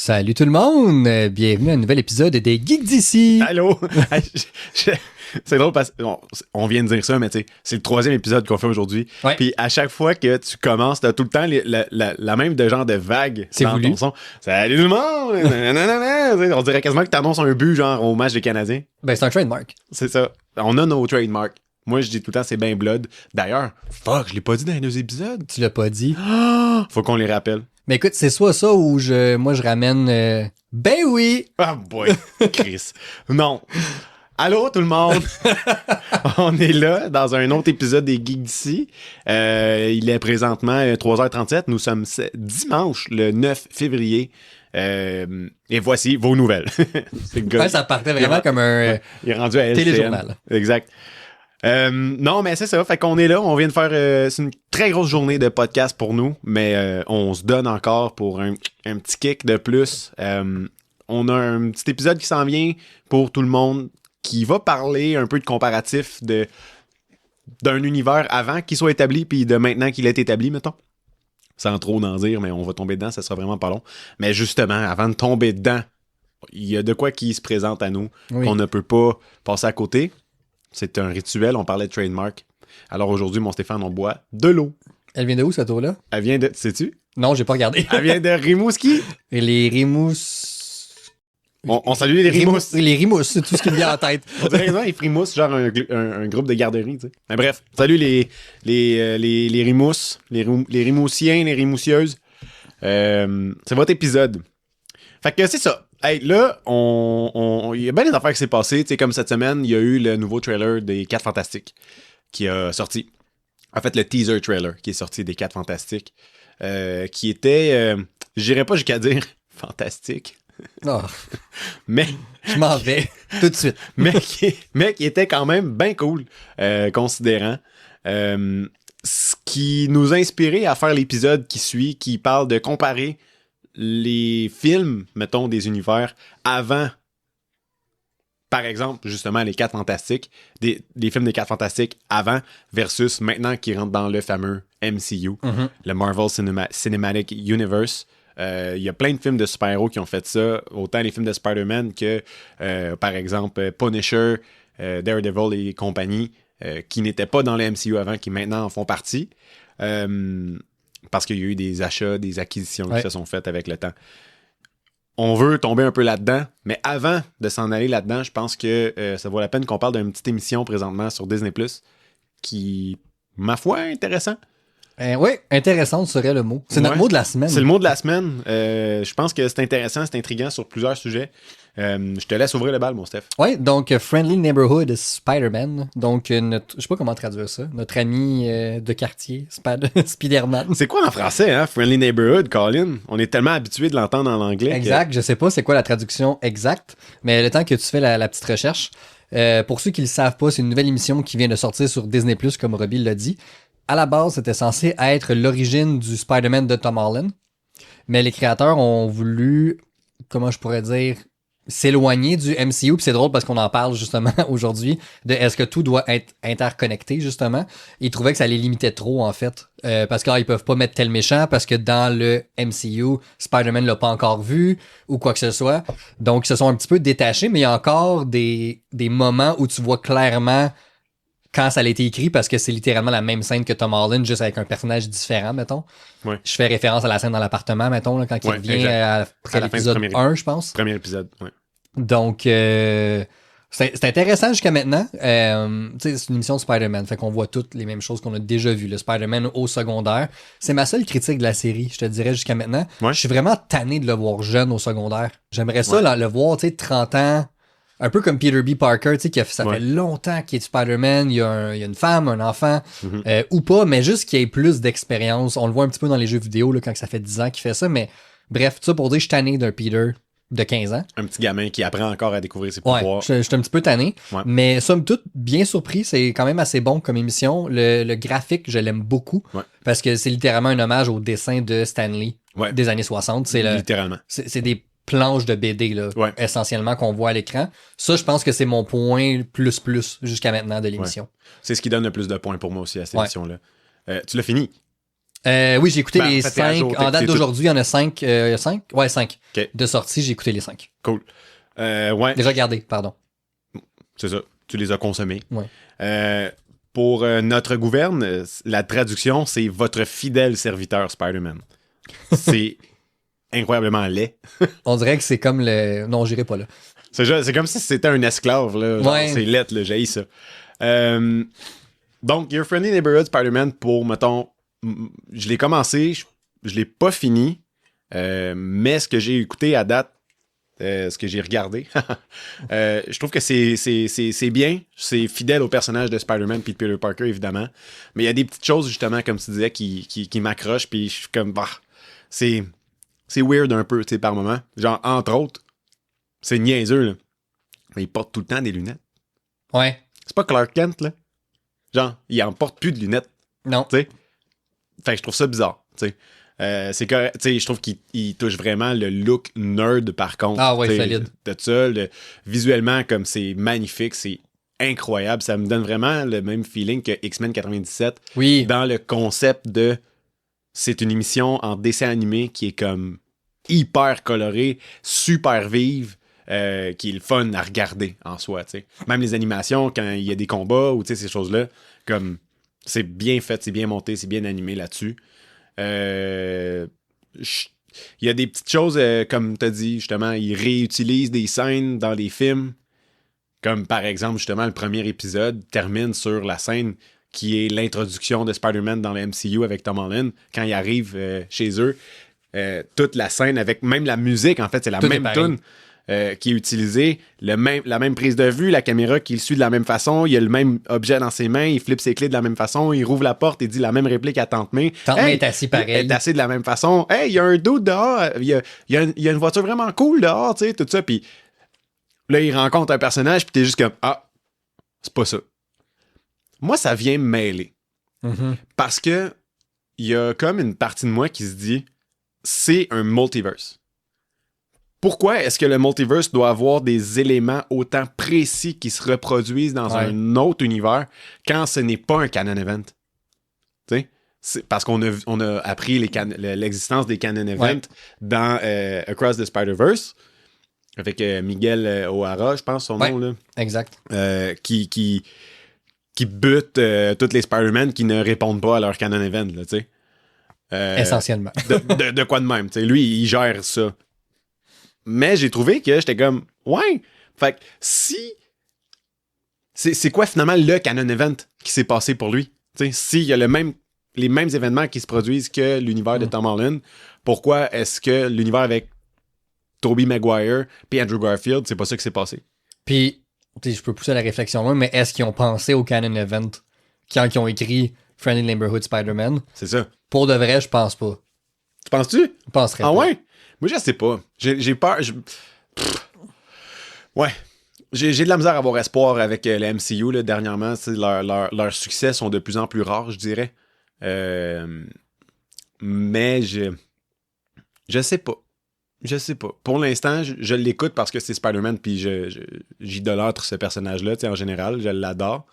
Salut tout le monde! Bienvenue à un nouvel épisode des Geeks d'ici! Allô? C'est drôle parce qu'on vient de dire ça, mais tu sais, c'est le 3e épisode qu'on fait aujourd'hui. Ouais. Puis à chaque fois que tu commences, t'as tout le temps la même de genre de vague C'est dans voulu. ton son. Salut tout le monde! Nanana. On dirait quasiment que t'annonces un but genre au match des Canadiens. Ben, c'est un trademark. C'est ça. On a nos trademarks. Moi, je dis tout le temps, c'est ben blood. D'ailleurs, fuck, je l'ai pas dit dans les 2 épisodes. Tu l'as pas dit. Faut qu'on les rappelle. Mais écoute, c'est soit ça ou moi je ramène... Ben oui! Ah boy, Chris. Non. Allô tout le monde. On est là dans un autre épisode des Geeks d'ici. Il est présentement 3h37. Nous sommes dimanche, le 9 février. Et voici vos nouvelles. C'est le gars. Ouais, ça partait vraiment comme un Il est rendu à LCN. téléjournal. Exact. Non, mais c'est ça. Fait qu'on est là. On vient de faire... c'est une très grosse journée de podcast pour nous, mais on se donne encore pour un petit kick de plus. On a un petit épisode qui s'en vient pour tout le monde qui va parler un peu de comparatif d'un univers avant qu'il soit établi puis de maintenant qu'il est établi, mettons. Sans trop en dire, mais on va tomber dedans, ça sera vraiment pas long. Mais justement, avant de tomber dedans, il y a de quoi qui se présente à nous qu'on ne peut pas passer à côté. C'est un rituel, on parlait de trademark. Alors aujourd'hui, mon Stéphane, on boit de l'eau. Elle vient de où, cette eau-là? Elle vient de... Sais-tu? Non, j'ai pas regardé. Elle vient de Rimouski. Et les Rimous... On salue les Rimous. Les Rimous, c'est tout ce qui me vient en tête. On dirait qu'ils frimoussent, genre un groupe de garderie, tu sais. Mais bref, salut les Rimous, les Rimoussiens, les Rimoussieuses. C'est votre épisode. Fait que c'est ça. Hey, là, il y a bien des affaires qui s'est passées. Tu sais, comme cette semaine, il y a eu le nouveau trailer des 4 Fantastiques qui a sorti. En fait, le teaser trailer qui est sorti des 4 Fantastiques. Qui était, j'irais pas jusqu'à dire fantastique. Oh, Mais je m'en vais tout de suite. mais qui était quand même bien cool, considérant. Ce qui nous a inspiré à faire l'épisode qui suit, qui parle de comparer les films, mettons, des univers avant, par exemple, justement, les 4 Fantastiques, des films des 4 Fantastiques avant versus maintenant qui rentrent dans le fameux MCU, le Marvel Cinematic Universe. Il y a plein de films de super-héros qui ont fait ça, autant les films de Spider-Man que, par exemple, Punisher, Daredevil et compagnie, qui n'étaient pas dans le MCU avant, qui maintenant en font partie, parce qu'il y a eu des achats, des acquisitions qui se sont faites avec le temps. On veut tomber un peu là-dedans, mais avant de s'en aller là-dedans, je pense que ça vaut la peine qu'on parle d'une petite émission présentement sur Disney+, qui, ma foi, est intéressant. Oui, intéressante serait le mot. C'est notre mot de la semaine. C'est le mot de la semaine. Je pense que c'est intéressant, c'est intriguant sur plusieurs sujets. Je te laisse ouvrir le bal, mon Steph. Oui, donc Friendly Neighborhood Spider-Man. Donc, je sais pas comment traduire ça. Notre ami de quartier, Spider-Man. C'est quoi en français, hein? Friendly Neighborhood, Colin? On est tellement habitué de l'entendre en anglais. Exact, je sais pas c'est quoi la traduction exacte, mais le temps que tu fais la petite recherche, pour ceux qui le savent pas, c'est une nouvelle émission qui vient de sortir sur Disney+, comme Robbie l'a dit. À la base, c'était censé être l'origine du Spider-Man de Tom Holland, mais les créateurs ont voulu, comment je pourrais dire, s'éloigner du MCU, puis c'est drôle parce qu'on en parle justement aujourd'hui, de est-ce que tout doit être interconnecté, justement. Ils trouvaient que ça les limitait trop, en fait, parce qu'ils peuvent pas mettre tel méchant, parce que dans le MCU, Spider-Man l'a pas encore vu, ou quoi que ce soit. Donc, ils se sont un petit peu détachés, mais il y a encore des moments où tu vois clairement quand ça a été écrit, parce que c'est littéralement la même scène que Tom Holland, juste avec un personnage différent, mettons. Ouais. Je fais référence à la scène dans l'appartement, metton, là, quand il revient après l'épisode 1, je pense. Premier épisode, oui. Donc, c'est intéressant jusqu'à maintenant. C'est une émission de Spider-Man, fait qu'on voit toutes les mêmes choses qu'on a déjà vues. Le Spider-Man au secondaire. C'est ma seule critique de la série, je te dirais, jusqu'à maintenant. Ouais. Je suis vraiment tanné de le voir jeune au secondaire. J'aimerais ça le voir, 30 ans. Un peu comme Peter B. Parker, ça fait longtemps qu'il est Spider-Man, il y a une femme, un enfant, ou pas, mais juste qu'il ait plus d'expérience. On le voit un petit peu dans les jeux vidéo là, quand ça fait 10 ans qu'il fait ça, mais bref, tout ça pour dire, je suis tanné d'un Peter de 15 ans. Un petit gamin qui apprend encore à découvrir ses pouvoirs. Je suis un petit peu tanné, mais somme toute, bien surpris, c'est quand même assez bon comme émission. Le graphique, je l'aime beaucoup, parce que c'est littéralement un hommage au dessin de Stan Lee des années 60. Littéralement. C'est des planches de BD, là, essentiellement, qu'on voit à l'écran. Ça, je pense que c'est mon point plus jusqu'à maintenant de l'émission. C'est ce qui donne le plus de points pour moi aussi à cette émission-là. Tu l'as fini? Oui, j'ai écouté Ben, en les fait, t'es à 5. jour, En date t'es d'aujourd'hui, il y en a 5. 5? Ouais, 5. Ok. De sortie, j'ai écouté les 5. Cool. Ouais, Les regarder, pardon. c'est ça. Tu les as consommés. Ouais. Pour notre gouverne, la traduction, c'est votre fidèle serviteur Spider-Man. C'est incroyablement laid. On dirait que c'est comme le... Non, j'irai pas là. C'est comme si c'était un esclave, là. Genre, Ouais. c'est laid, là. J'haïs ça. Donc, Your Friendly Neighborhood Spider-Man pour, mettons, je l'ai commencé, je l'ai pas fini, mais ce que j'ai écouté à date, ce que j'ai regardé, je trouve que c'est bien, c'est fidèle au personnage de Spider-Man puis de Peter Parker, évidemment, mais il y a des petites choses, justement, comme tu disais, qui m'accrochent, puis je suis comme, bah, c'est weird un peu, tu sais, par moment. Genre, entre autres, c'est niaiseux, là, mais il porte tout le temps des lunettes. Ouais. C'est pas Clark Kent, là. Genre, il en porte plus de lunettes, Non. tu sais. Fait que je trouve ça bizarre, tu sais. C'est correct, tu sais, je trouve qu'il touche vraiment le look nerd, par contre. Ah ouais, t'sais, solide. De ça, visuellement, comme c'est magnifique, c'est incroyable. Ça me donne vraiment le même feeling que X-Men 97 Oui. dans le concept de... C'est une émission en dessin animé qui est comme hyper colorée, super vive, qui est le fun à regarder en soi, tu sais. Même les animations, quand il y a des combats ou, tu sais, ces choses-là, comme... C'est bien fait, c'est bien monté, c'est bien animé là-dessus. Il y a des petites choses, comme tu as dit, justement, ils réutilisent des scènes dans les films. Comme par exemple, justement, le premier épisode termine sur la scène qui est l'introduction de Spider-Man dans le MCU avec Tom Holland. Quand il arrive chez eux, toute la scène avec même la musique, en fait, c'est la Tout est même pareil. tune. Qui est utilisé, la même prise de vue, la caméra qui le suit de la même façon, il a le même objet dans ses mains, il flippe ses clés de la même façon, il rouvre la porte et dit la même réplique à Tante May. Tante May est assis pareil. Elle est assise de la même façon. Hey, il y a un dude dehors, il y a une voiture vraiment cool dehors, tu sais, tout ça. Puis là, il rencontre un personnage, puis t'es juste comme, ah, c'est pas ça. Moi, ça vient me mêler. Mhm. Parce que il y a comme une partie de moi qui se dit, c'est un multiverse. Pourquoi est-ce que le multiverse doit avoir des éléments autant précis qui se reproduisent dans un autre univers quand ce n'est pas un canon event? Tu sais? C'est parce qu'on a appris l'existence des canon events dans Across the Spider-Verse avec Miguel O'Hara, je pense son nom, là. Exact. Qui bute tous les Spider-Man qui ne répondent pas à leur canon event, là, tu sais. Essentiellement. de quoi de même, tu sais. Lui, il gère ça. Mais j'ai trouvé que j'étais comme, ouais. Fait que si. C'est quoi finalement le canon event qui s'est passé pour lui? T'sais, s'il y a les mêmes événements qui se produisent que l'univers de Tom Holland, pourquoi est-ce que l'univers avec Tobey Maguire et Andrew Garfield, c'est pas ça qui s'est passé? Puis, je peux pousser la réflexion loin, mais est-ce qu'ils ont pensé au canon event quand ils ont écrit Friendly Neighborhood Spider-Man? C'est ça. Pour de vrai, je pense pas. Tu penses-tu? Je penserais Ah pas. ouais? Moi, je sais pas. J'ai peur. Ouais. J'ai de la misère à avoir espoir avec le MCU, là, dernièrement. Leurs succès sont de plus en plus rares, je dirais. Mais je sais pas. Je sais pas. Pour l'instant, je l'écoute parce que c'est Spider-Man, puis j'idolâtre ce personnage-là, en général. Je l'adore.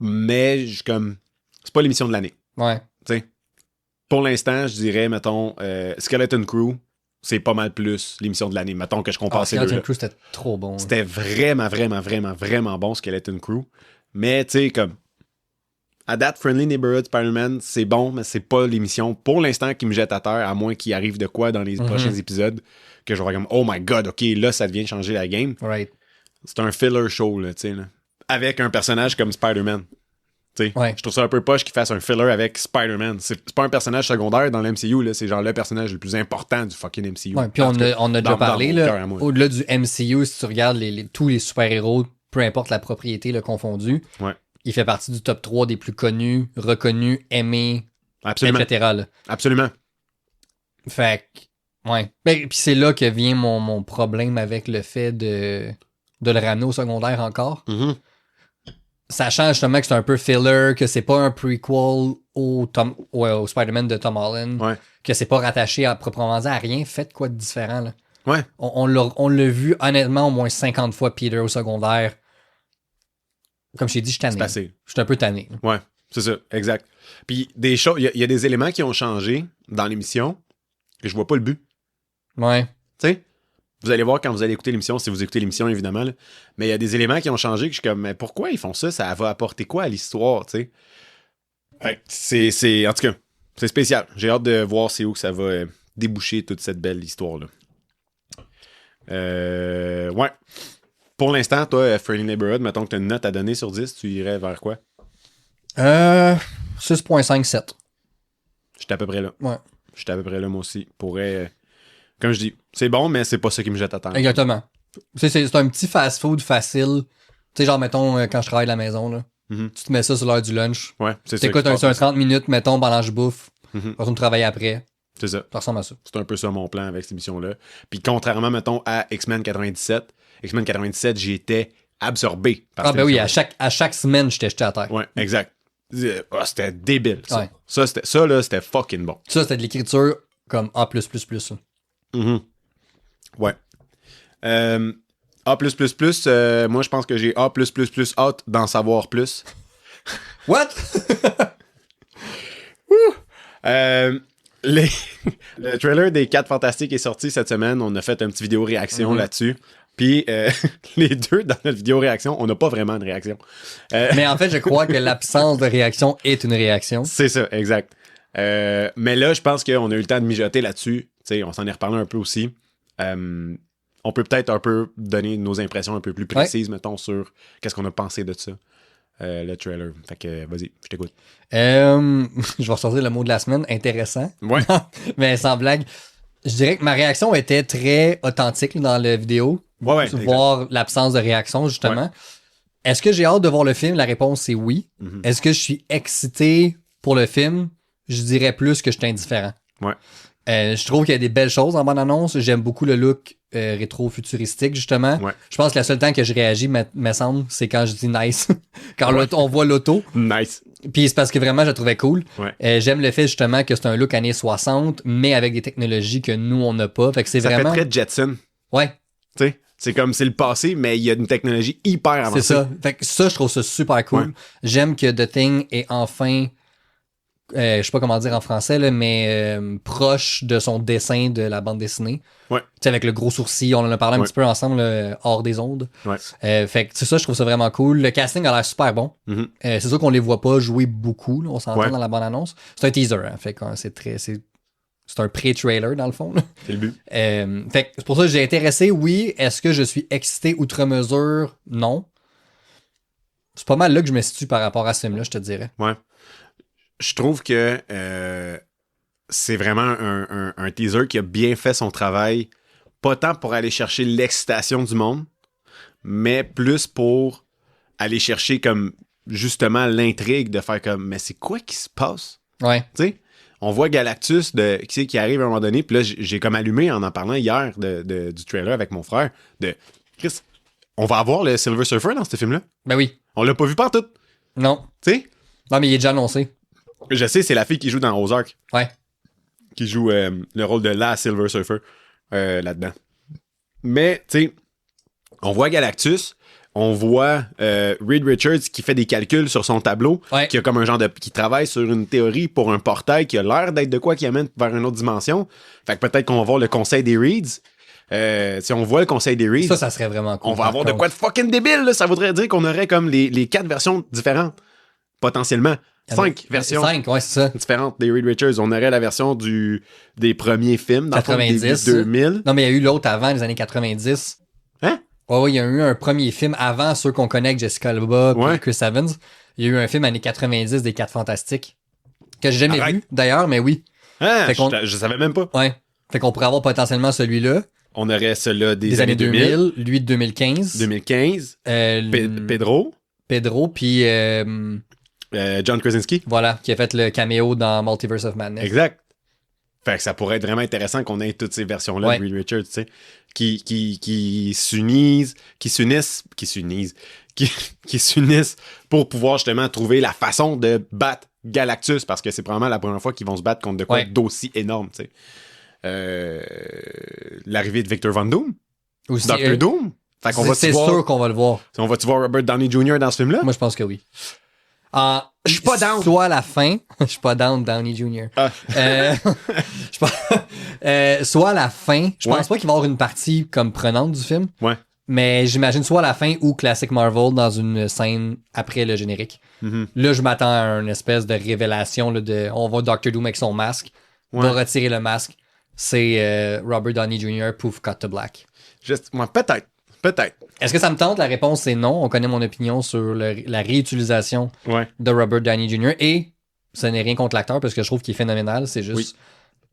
Mais comme c'est pas l'émission de l'année. Ouais. T'sais. Pour l'instant, je dirais, mettons, Skeleton Crew, c'est pas mal plus l'émission de l'année. Mettons que je compare ces deux-là. Skeleton Crew, c'était trop bon. C'était vraiment, vraiment, vraiment, vraiment bon, Skeleton Crew. Mais, tu sais, comme, à date, Friendly Neighborhood Spider-Man, c'est bon, mais c'est pas l'émission, pour l'instant, qui me jette à terre, à moins qu'il arrive de quoi dans les prochains épisodes, que je vais comme, oh my god, ok, là, ça vient changer la game. Right. C'est un filler show, là, tu sais, là. Avec un personnage comme Spider-Man. Ouais. Je trouve ça un peu poche qu'il fasse un filler avec Spider-Man. C'est pas un personnage secondaire dans l'MCU, là. C'est genre le personnage le plus important du fucking MCU. Ouais, puis on a déjà parlé, là, au-delà du MCU, si tu regardes tous les super-héros, peu importe la propriété là, confondue, il fait partie du top 3 des plus connus, reconnus, aimés, absolument. etc. Là. Absolument. Fait que, ouais. Ben, puis c'est là que vient mon problème avec le fait de le ramener au secondaire encore. Mm-hmm. Sachant justement que c'est un peu filler, que c'est pas un prequel au Spider-Man de Tom Holland, que c'est pas rattaché à proprement dit à rien, faites quoi de différent, là. Ouais. On l'a vu honnêtement au moins 50 fois Peter au secondaire. Comme je t'ai dit, je suis tanné. C'est passé. Je suis un peu tanné. Ouais. C'est ça, exact. Puis des choses, il y a des éléments qui ont changé dans l'émission et je vois pas le but. Ouais. Tu sais? Vous allez voir quand vous allez écouter l'émission, si vous écoutez l'émission, évidemment. Là. Mais il y a des éléments qui ont changé que je suis comme, mais pourquoi ils font ça? Ça va apporter quoi à l'histoire, tu sais? Fait que c'est... En tout cas, c'est spécial. J'ai hâte de voir c'est où que ça va déboucher toute cette belle histoire-là. Ouais. Pour l'instant, toi, Friendly Neighborhood, mettons que tu as une note à donner sur 10, tu irais vers quoi? 6.57. J'étais à peu près là. Ouais. J'étais à peu près là, moi aussi. Comme je dis, c'est bon, mais c'est pas ça qui me jette à terre. Exactement. C'est un petit fast-food facile. Tu sais, genre, mettons, quand je travaille à la maison, là, tu te mets ça sur l'heure du lunch. Ouais, c'est ça. T'écoutes un 30 minutes, mettons, pendant que je bouffe. Mhm. Retourne travailler après. C'est ça. Ça ressemble à ça. C'est un peu ça mon plan avec cette émission-là. Puis contrairement, mettons, à X-Men 97, j'ai été absorbé par cette Ben oui, émission-là. à chaque semaine, j'étais jeté à terre. Ouais, exact. C'était débile, ça. Ouais. Ça, là, c'était fucking bon. Ça, c'était de l'écriture comme A+++. Ça. Mhm. Ouais. A+++, moi, je pense que j'ai A+++ hâte d'en savoir plus. What? Le trailer des 4 Fantastiques est sorti cette semaine. On a fait un petit vidéo réaction là-dessus. Puis les deux, dans notre vidéo réaction, on n'a pas vraiment de réaction. Mais en fait, je crois que l'absence de réaction est une réaction. C'est ça, exact. Mais là, je pense qu'on a eu le temps de mijoter là-dessus. T'sais, on s'en est reparlé un peu aussi. On peut peut-être un peu donner nos impressions un peu plus précises, mettons, sur qu'est-ce qu'on a pensé de ça. Le trailer. Fait que, vas-y, je t'écoute. Je vais ressortir le mot de la semaine, intéressant. Ouais. Mais sans blague, je dirais que ma réaction était très authentique là, dans la vidéo. Ouais, voir l'absence de réaction, justement. Ouais. Est-ce que j'ai hâte de voir le film? La réponse, c'est oui. Mhm. Est-ce que je suis excité pour le film? Je dirais plus que je suis indifférent. Ouais. Je trouve qu'il y a des belles choses en bande-annonce. J'aime beaucoup le look rétro-futuristique, justement. Ouais. Je pense que le seul temps que je réagis, me semble, c'est quand je dis nice. Quand on voit l'auto. Nice. Puis c'est parce que vraiment, je la trouvais cool. Ouais. J'aime le fait, justement, que c'est un look années 60, mais avec des technologies que nous, on n'a pas. Fait que c'est Ça vraiment... fait très Jetson. Ouais. Tu sais, c'est comme c'est le passé, mais il y a une technologie hyper avancée. C'est ça. Fait que ça, je trouve ça super cool. Ouais. J'aime que The Thing est enfin, je sais pas comment dire en français, là, mais proche de son dessin de la bande dessinée. Ouais. Tu sais, avec le gros sourcil, on en a parlé un petit peu ensemble, hors des ondes. Ouais. Fait que c'est ça, je trouve ça vraiment cool. Le casting a l'air super bon. Mhm. C'est sûr qu'on les voit pas jouer beaucoup, là, on s'entend Ouais. dans la bande-annonce. C'est un teaser, hein, fait que c'est un pré-trailer dans le fond. Là. C'est le but. Fait que c'est pour ça que j'ai intéressé, oui. Est-ce que je suis excité outre mesure? Non. C'est pas mal là que je me situe par rapport à ce film-là, je te dirais. Ouais. Je trouve que c'est vraiment un teaser qui a bien fait son travail, pas tant pour aller chercher l'excitation du monde, mais plus pour aller chercher comme justement l'intrigue de faire comme mais c'est quoi qui se passe? Ouais. Tu sais? On voit Galactus qui arrive à un moment donné, puis là, j'ai comme allumé en parlant hier du trailer avec mon frère, de Chris, on va avoir le Silver Surfer dans ce film-là? Ben oui. On l'a pas vu partout. Non. Tu sais? Non, mais il est déjà annoncé. Je sais, c'est la fille qui joue dans Ozark. Ouais. Qui joue le rôle de la Silver Surfer là-dedans. Mais, tu sais, on voit Galactus, on voit Reed Richards qui fait des calculs sur son tableau, Ouais. qui a comme un genre qui travaille sur une théorie pour un portail qui a l'air d'être de quoi qui amène vers une autre dimension. Fait que peut-être qu'on va voir le conseil des Reeds. Si on voit le conseil des Reeds, Ça serait vraiment cool. on va avoir de quoi de fucking débile, là. Ça voudrait dire qu'on aurait comme les 4 versions différentes. Potentiellement. 5 versions 5, ouais, c'est ça. différentes des Reed Richards. On aurait la version des premiers films, dans le fond, 90, début 2000. Non, mais il y a eu l'autre avant, les années 90. Hein? Ouais, il y a eu un premier film avant ceux qu'on connaît avec Jessica Alba Ouais. et Chris Evans. Il y a eu un film années 90 des 4 Fantastiques. Que j'ai jamais Arrête. vu, d'ailleurs, mais oui. Ah, Fait qu'on- je savais même pas. Ouais. Fait qu'on pourrait avoir potentiellement celui-là. On aurait celui-là Des années 2000, lui de 2015. 2015. Pedro. Pedro, puis John Krasinski. voilà, qui a fait le caméo dans Multiverse of Madness. Exact. Fait que ça pourrait être vraiment intéressant qu'on ait toutes ces versions-là Ouais. de Reed Richards, tu sais, qui s'unissent pour pouvoir justement trouver la façon de battre Galactus, parce que c'est probablement la première fois qu'ils vont se battre contre de quoi Ouais. d'aussi énorme, tu sais. L'arrivée de Victor Von Doom, Aussi, Doctor Doom. Fait qu'on va c'est voir, sûr qu'on va le voir. on va-tu voir Robert Downey Jr. dans ce film-là? Moi, je pense que oui. Je suis pas down. Soit à la fin, je suis pas down, Downey Jr. Je suis pas- soit à la fin, je pense pas qu'il va y avoir une partie comme prenante du film. Ouais. Mais j'imagine soit à la fin ou classique Marvel dans une scène après le générique. Là, je m'attends à une espèce de révélation là, on voit Doctor Doom avec son masque, va retirer le masque. C'est Robert Downey Jr. Pouf, cut to black. Peut-être. Est-ce que ça me tente? La réponse c'est non. On connaît mon opinion sur la réutilisation de Robert Downey Jr. Et ce n'est rien contre l'acteur parce que je trouve qu'il est phénoménal. C'est juste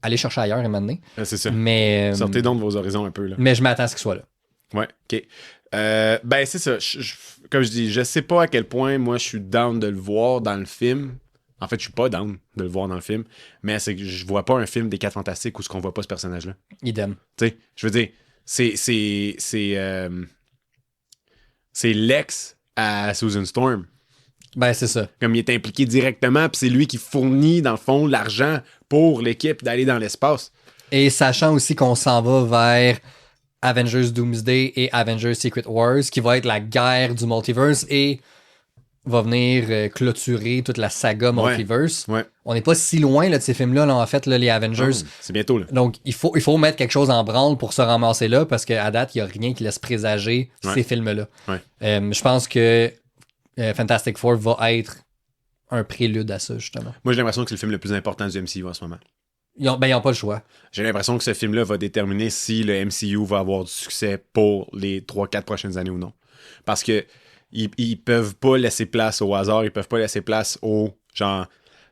aller chercher ailleurs et maintenant. C'est ça. Mais, sortez donc de vos horizons un peu. Là. Mais je m'attends à ce qu'il soit là. Ouais, ok. Ben, c'est ça. Comme je dis, je sais pas à quel point moi je suis down de le voir dans le film. En fait, je suis pas down de le voir dans le film. Mais c'est que je vois pas un film des 4 Fantastiques où ce qu'on voit pas ce personnage-là. Idem. Tu sais, je veux dire, c'est Lex à Susan Storm. Ben, c'est ça. Comme il est impliqué directement, puis c'est lui qui fournit, dans le fond, l'argent pour l'équipe d'aller dans l'espace. Et sachant aussi qu'on s'en va vers Avengers Doomsday et Avengers Secret Wars, qui va être la guerre du multiverse et va venir clôturer toute la saga multiverse. Ouais. On n'est pas si loin là, de ces films-là, là, en fait, là, les Avengers. C'est bientôt, là. Donc, il faut mettre quelque chose en branle pour se ramasser là, parce qu'à date, il n'y a rien qui laisse présager ces films-là. Ouais. Je pense que Fantastic Four va être un prélude à ça, justement. Moi, j'ai l'impression que c'est le film le plus important du MCU en ce moment. Ils n'ont pas le choix. J'ai l'impression que ce film-là va déterminer si le MCU va avoir du succès pour les 3-4 prochaines années ou non. Parce que ils peuvent pas laisser place au hasard, ils peuvent pas laisser place au genre...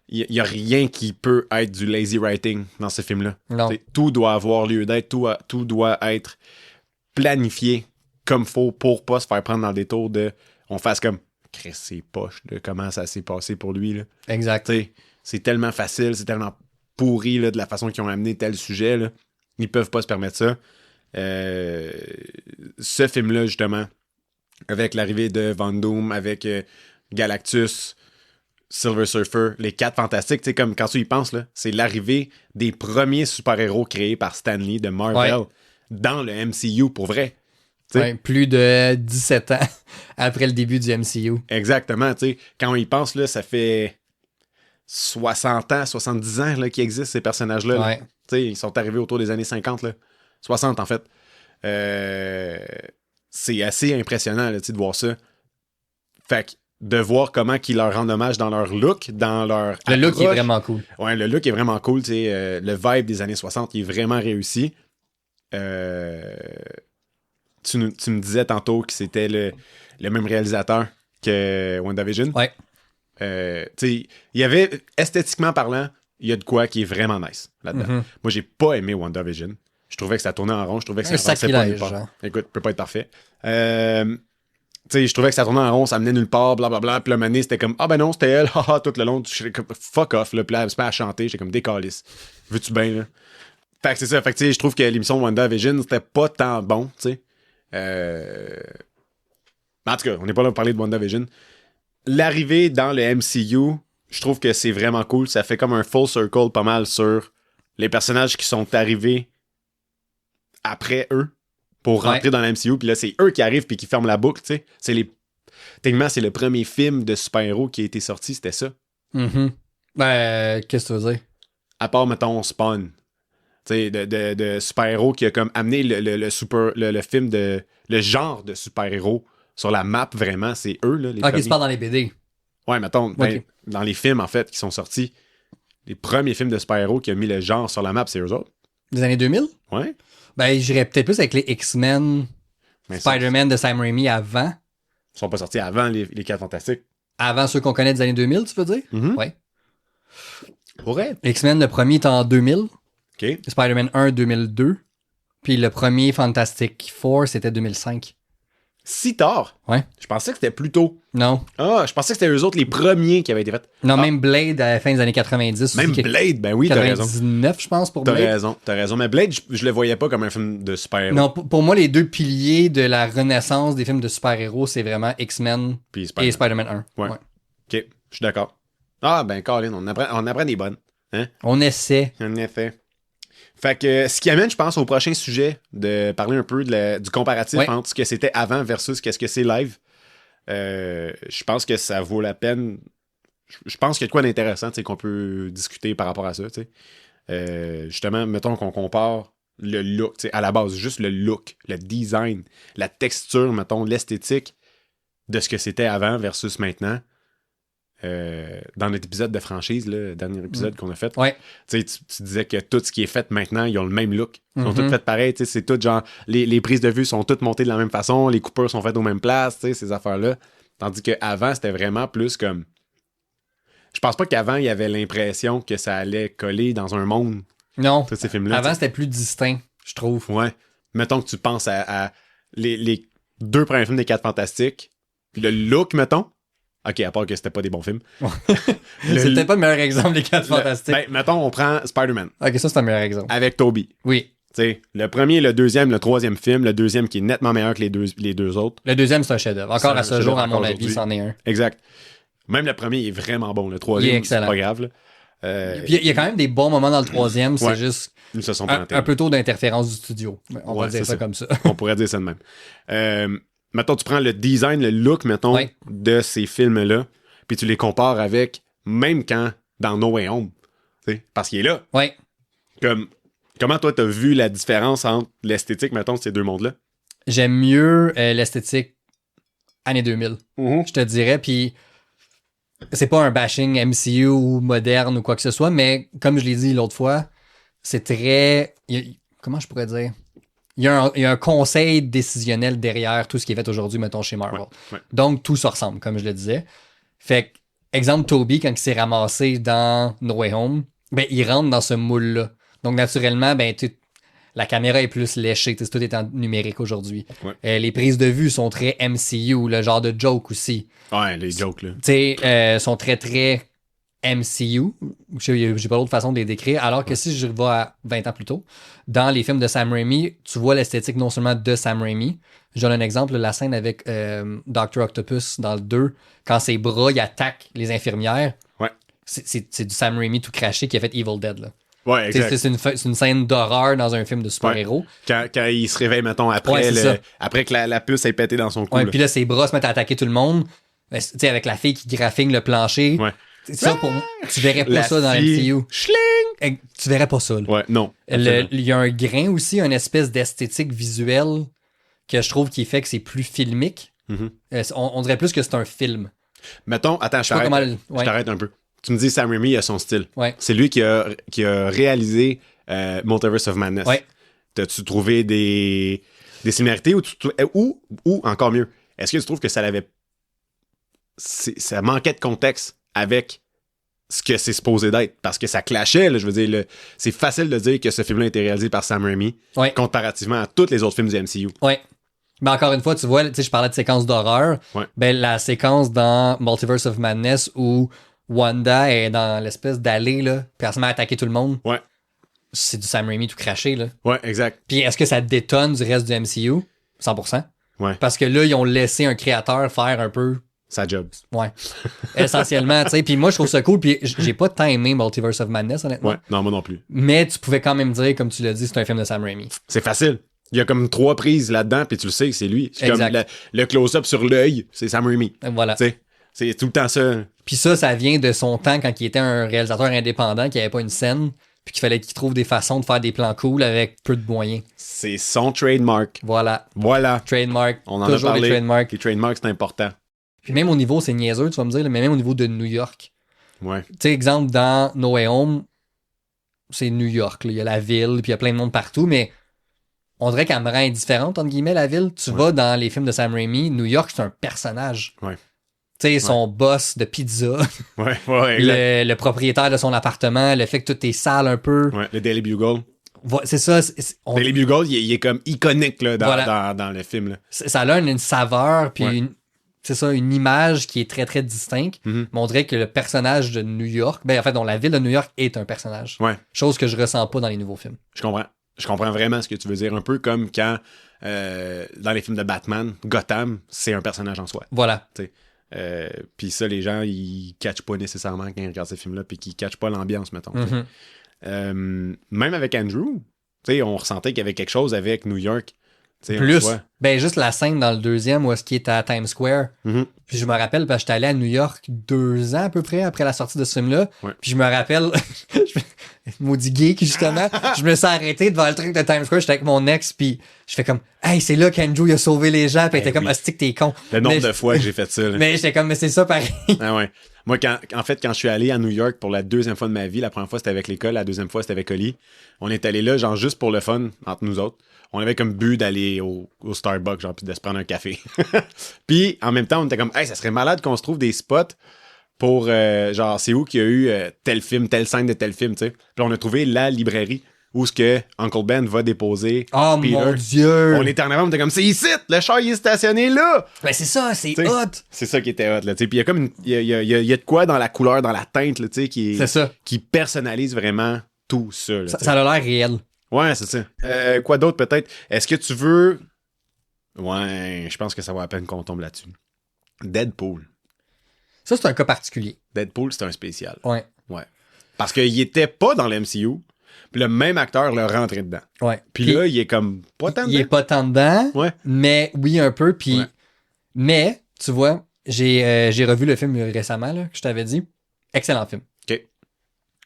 Il y a rien qui peut être du lazy writing dans ce film-là. Non. Tout doit avoir lieu d'être, tout doit être planifié comme faut pour pas se faire prendre dans le détour de... On fasse comme... Chris, c'est poche de comment ça s'est passé pour lui. Là. Exact. T'sais, c'est tellement facile, c'est tellement pourri là, de la façon qu'ils ont amené tel sujet. Là. Ils peuvent pas se permettre ça. Ce film-là, justement, avec l'arrivée de Van Doom, avec Galactus, Silver Surfer, les 4 Fantastiques, comme quand tu y penses, là, c'est l'arrivée des premiers super-héros créés par Stan Lee de Marvel dans le MCU, pour vrai. Ouais, plus de 17 ans après le début du MCU. Exactement. Quand on y pense, là, ça fait 60 ans, 70 ans là, qu'ils existent, ces personnages-là. Ouais. Là. Ils sont arrivés autour des années 50. Là. 60, en fait. C'est assez impressionnant là, de voir ça. Fait que de voir comment ils leur rendent hommage dans leur look, dans leur Le look est vraiment cool. Ouais, le look est vraiment cool. Le vibe des années 60 il est vraiment réussi. Tu me disais tantôt que c'était le même réalisateur que WandaVision. Ouais. Il y avait, esthétiquement parlant, il y a de quoi qui est vraiment nice là-dedans. Moi, j'ai pas aimé WandaVision. Je trouvais que ça tournait en rond. Je trouvais que ça avançait pas nulle part. Écoute, peut pas être parfait. Je trouvais que ça tournait en rond, ça menait nulle part, blablabla. Puis là, mané, c'était comme, ah ben non, c'était elle, haha, tout le long. J'étais comme, fuck off, là. Puis là, elle se met à chanter, j'étais comme, décalisse. Veux-tu bien, là? Fait que c'est ça. Fait que, je trouve que l'émission WandaVision, c'était pas tant bon, tu sais. En tout cas, on n'est pas là pour parler de WandaVision. L'arrivée dans le MCU, je trouve que c'est vraiment cool. Ça fait comme un full circle pas mal sur les personnages qui sont arrivés après eux pour rentrer dans le MCU. Puis là, c'est eux qui arrivent puis qui ferment la boucle, tu sais. Techniquement, c'est le premier film de super-héros qui a été sorti, c'était ça. Ben, qu'est-ce que tu veux dire? À part, mettons, Spawn. Tu sais, de super-héros qui a comme amené le film de... Le genre de super-héros sur la map, vraiment, c'est eux, là, les premiers. Ok, tu parles dans les BD. Ouais, mettons, dans les films, en fait, qui sont sortis, les premiers films de super-héros qui ont mis le genre sur la map, c'est eux autres. Des années 2000? Ouais. Ben, j'irais peut-être plus avec les X-Men, Spider-Man de Sam Raimi avant. Ils sont pas sortis avant les 4 Fantastiques. Avant ceux qu'on connaît des années 2000, tu veux dire? Ouais. Pourrait. X-Men, le premier est en 2000. OK. Spider-Man 1, 2002. Puis le premier Fantastic Four, c'était 2005. Si tard? Ouais. Je pensais que c'était plus tôt. Non. Ah, je pensais que c'était eux autres les premiers qui avaient été faits. Non, même Blade à la fin des années 90. Même Blade, ben oui, t'as raison. 99, je pense, pour Blade. T'as raison. Mais Blade, je le voyais pas comme un film de super-héros. Non, pour moi, les deux piliers de la renaissance des films de super-héros, c'est vraiment X-Men et Spider-Man 1. Ouais. OK, je suis d'accord. Ah, ben, Colin, on apprend des bonnes. Hein? On essaie. En effet. Fait que ce qui amène, je pense, au prochain sujet, de parler un peu du comparatif entre ce que c'était avant versus qu'est-ce que c'est live. Je pense que ça vaut la peine je pense qu'il y a de quoi d'intéressant, tu sais, qu'on peut discuter par rapport à ça, tu sais. Justement, mettons qu'on compare le look, tu sais, à la base, juste le look, le design, la texture, mettons, l'esthétique de ce que c'était avant versus maintenant. Dans notre épisode de franchise, le dernier épisode qu'on a fait, Ouais. tu disais que tout ce qui est fait maintenant, ils ont le même look. Ils sont Mhm. tous faits pareil. C'est tout genre, les prises de vue sont toutes montées de la même façon, les coupeurs sont faites aux mêmes places, ces affaires-là. Tandis qu'avant, c'était vraiment plus comme. Je pense pas qu'avant, il y avait l'impression que ça allait coller dans un monde, Non. ces films-là. Avant, c'était plus distinct, je trouve. Ouais. Mettons que tu penses à les 2 premiers films des 4 Fantastiques, le look, mettons. Ok, à part que c'était pas des bons films. C'est peut-être pas le meilleur exemple des 4 Fantastiques. Ben, mettons, on prend Spider-Man Ok, ça, c'est un meilleur exemple. avec Tobey. Oui. T'sais, le premier, le deuxième, le troisième film, le deuxième qui est nettement meilleur que les deux autres. Le deuxième, c'est un chef-d'œuvre. Encore C'est à un ce jour, chef-d'œuvre à mon encore avis, aujourd'hui. c'en est un. Exact. Même le premier est vraiment bon. Le Il est troisième, c'est excellent. pas grave. Là. Puis il y a quand même des bons moments dans le troisième, c'est Ouais. juste Ils se sont un plantés. peu tôt d'interférence du studio. On va Ouais, dire c'est ça ça. comme ça. On pourrait dire ça de même. Mettons, tu prends le design, le look, mettons, Ouais. de ces films-là, puis tu les compares avec, même quand, dans No Way Home, t'sais, parce qu'il est là. Ouais. Comment toi, t'as vu la différence entre l'esthétique, mettons, de ces deux mondes-là? J'aime mieux l'esthétique années 2000. Je te dirais, puis c'est pas un bashing MCU ou moderne ou quoi que ce soit, mais comme je l'ai dit l'autre fois, c'est très... comment je pourrais dire? Il y a un conseil décisionnel derrière tout ce qui est fait aujourd'hui, mettons, chez Marvel. Ouais. Donc, tout se ressemble, comme je le disais. Fait que, exemple, Tobey, quand il s'est ramassé dans No Way Home, ben, il rentre dans ce moule-là. Donc, naturellement, ben, la caméra est plus léchée. Tout est en numérique aujourd'hui. Ouais. Les prises de vue sont très MCU, le genre de joke aussi. Ouais, les jokes, là. Tu sais, sont très, très MCU. J'ai pas d'autre façon de les décrire. Alors que si je vais à 20 ans plus tôt, dans les films de Sam Raimi, tu vois l'esthétique non seulement de Sam Raimi. Je donne un exemple, la scène avec Dr. Octopus dans le 2, quand ses bras, il attaque les infirmières. Ouais. C'est du Sam Raimi tout craché qui a fait Evil Dead, là. Ouais, exact. C'est une scène d'horreur dans un film de super-héros. Quand il se réveille, mettons, après, Ouais, c'est ça. après que la puce ait pété dans son cou. Ouais, là. puis là, ses bras se mettent à attaquer tout le monde. Tu sais, avec la fille qui graphigne le plancher. Ouais. Ça, pour moi, tu verrais pas La ça dans fille, MCU. Schling! Tu verrais pas ça, là. Ouais, non. Il y a un grain aussi, une espèce d'esthétique visuelle que je trouve qui fait que c'est plus filmique. Mhm. On dirait plus que c'est un film. Mettons, attends, je sais pas comment t'arrête. ouais. Je t'arrête un peu. Tu me dis Sam Raimi a son style. Ouais. C'est lui qui a réalisé Multiverse of Madness. Ouais. T'as-tu trouvé des similarités ou encore mieux, est-ce que tu trouves que ça manquait de contexte avec ce que c'est supposé d'être? Parce que ça clashait, là, je veux dire, c'est facile de dire que ce film-là a été réalisé par Sam Raimi Ouais. comparativement à tous les autres films du MCU. Ouais. Mais encore une fois, tu vois, tu sais, je parlais de séquence d'horreur. Ouais. Ben, la séquence dans Multiverse of Madness où Wanda est dans l'espèce d'allée, là, puis elle se met à attaquer tout le monde. Ouais. C'est du Sam Raimi tout craché, là. Ouais, exact. Puis est-ce que ça détonne du reste du MCU? 100%. Ouais. Parce que là, ils ont laissé un créateur faire un peu... Sa job. Ouais. Essentiellement, tu sais. Puis moi, je trouve ça cool. Puis j'ai pas tant aimé Multiverse of Madness, honnêtement. Ouais, non, moi non plus. Mais tu pouvais quand même dire, comme tu l'as dit, c'est un film de Sam Raimi. C'est facile. Il y a comme 3 prises là-dedans, puis tu le sais que c'est lui. C'est comme Exact. le close-up sur l'œil, c'est Sam Raimi. Voilà. Tu sais, c'est tout le temps ça. Puis ça vient de son temps quand il était un réalisateur indépendant, qui avait pas une scène, puis qu'il fallait qu'il trouve des façons de faire des plans cool avec peu de moyens. C'est son trademark. Voilà. Voilà. Trademark. On en Toujours a parlé. des trademarks. Les trademarks, c'est important. Puis même au niveau, c'est niaiseux, tu vas me dire, mais même au niveau de New York. Ouais. Tu sais, exemple, dans No Way Home, c'est New York. Là. Il y a la ville, puis il y a plein de monde partout, mais on dirait qu'elle me rend indifférente, entre guillemets, la ville. Tu vas dans les films de Sam Raimi, New York, c'est un personnage. Ouais. Tu sais, son boss de pizza, Ouais, exact. le propriétaire de son appartement, le fait que tout est sale un peu. Ouais, le Daily Bugle. C'est ça. Daily Bugle, il est comme iconique là, Voilà. dans le film. Là. Ça a une saveur, puis Ouais. c'est ça, une image qui est très, très distincte. Mhm. Mais on dirait que le personnage de New York, ben en fait, dont la ville de New York est un personnage. Ouais. Chose que je ressens pas dans les nouveaux films. Je comprends. Je comprends vraiment ce que tu veux dire. Un peu comme quand, dans les films de Batman, Gotham, c'est un personnage en soi. Voilà. Puis ça, les gens, ils catchent pas nécessairement quand ils regardent ces films-là, puis qu'ils catchent pas l'ambiance, mettons. t'sais. Mhm. Même avec Andrew, on ressentait qu'il y avait quelque chose avec New York sais, Plus. en soi. Ben, juste la scène dans le deuxième où est-ce qu'il est à Times Square. Mhm. Puis je me rappelle, parce que j'étais allé à New York 2 ans à peu près après la sortie de ce film-là. Ouais. Puis je me rappelle, maudit geek, justement, je me suis arrêté devant le truc de Times Square, j'étais avec mon ex, puis je fais comme, hey, c'est là qu'Andrew il a sauvé les gens, puis il était comme, oui. hostie que t'es con. Le nombre Mais- de fois que j'ai fait ça. Là. Mais j'étais comme, mais c'est ça pareil. Ah ouais. Moi, quand je suis allé à New York pour la deuxième fois de ma vie, la première fois c'était avec l'école, la deuxième fois c'était avec Oli. On est allé là, genre juste pour le fun, entre nous autres. On avait comme but d'aller au Starbucks, genre, puis de se prendre un café. Puis, en même temps, on était comme, hey, ça serait malade qu'on se trouve des spots pour, genre, c'est où qu'il y a eu tel film, telle scène de tel film, tu sais. Puis on a trouvé la librairie où ce que Uncle Ben va déposer Oh Peter. mon Dieu! On était en avant, on était comme, c'est ici, le char il est stationné là! Ben c'est ça, c'est T'sais, hot! C'est ça qui était hot, là, tu sais. Puis il y a comme il y a de quoi dans la couleur, dans la teinte, là, tu sais, C'est ça. qui personnalise vraiment tout ça, là, Ça, tu sais. ça a l'air réel. Ouais, c'est ça. Quoi d'autre, peut-être? Est-ce que tu veux... Ouais, je pense que ça vaut la peine qu'on tombe là-dessus. Deadpool. Ça, c'est un cas particulier. Deadpool, c'est un spécial. Ouais. Ouais. Parce qu'il était pas dans l'MCU, puis le même acteur l'a rentré dedans. Ouais. Puis là, il est comme pas tant il est dedans. pas tant dedans, Ouais. mais oui, un peu. Puis, Ouais. mais, tu vois, j'ai revu le film récemment, là, que je t'avais dit. Excellent film. OK.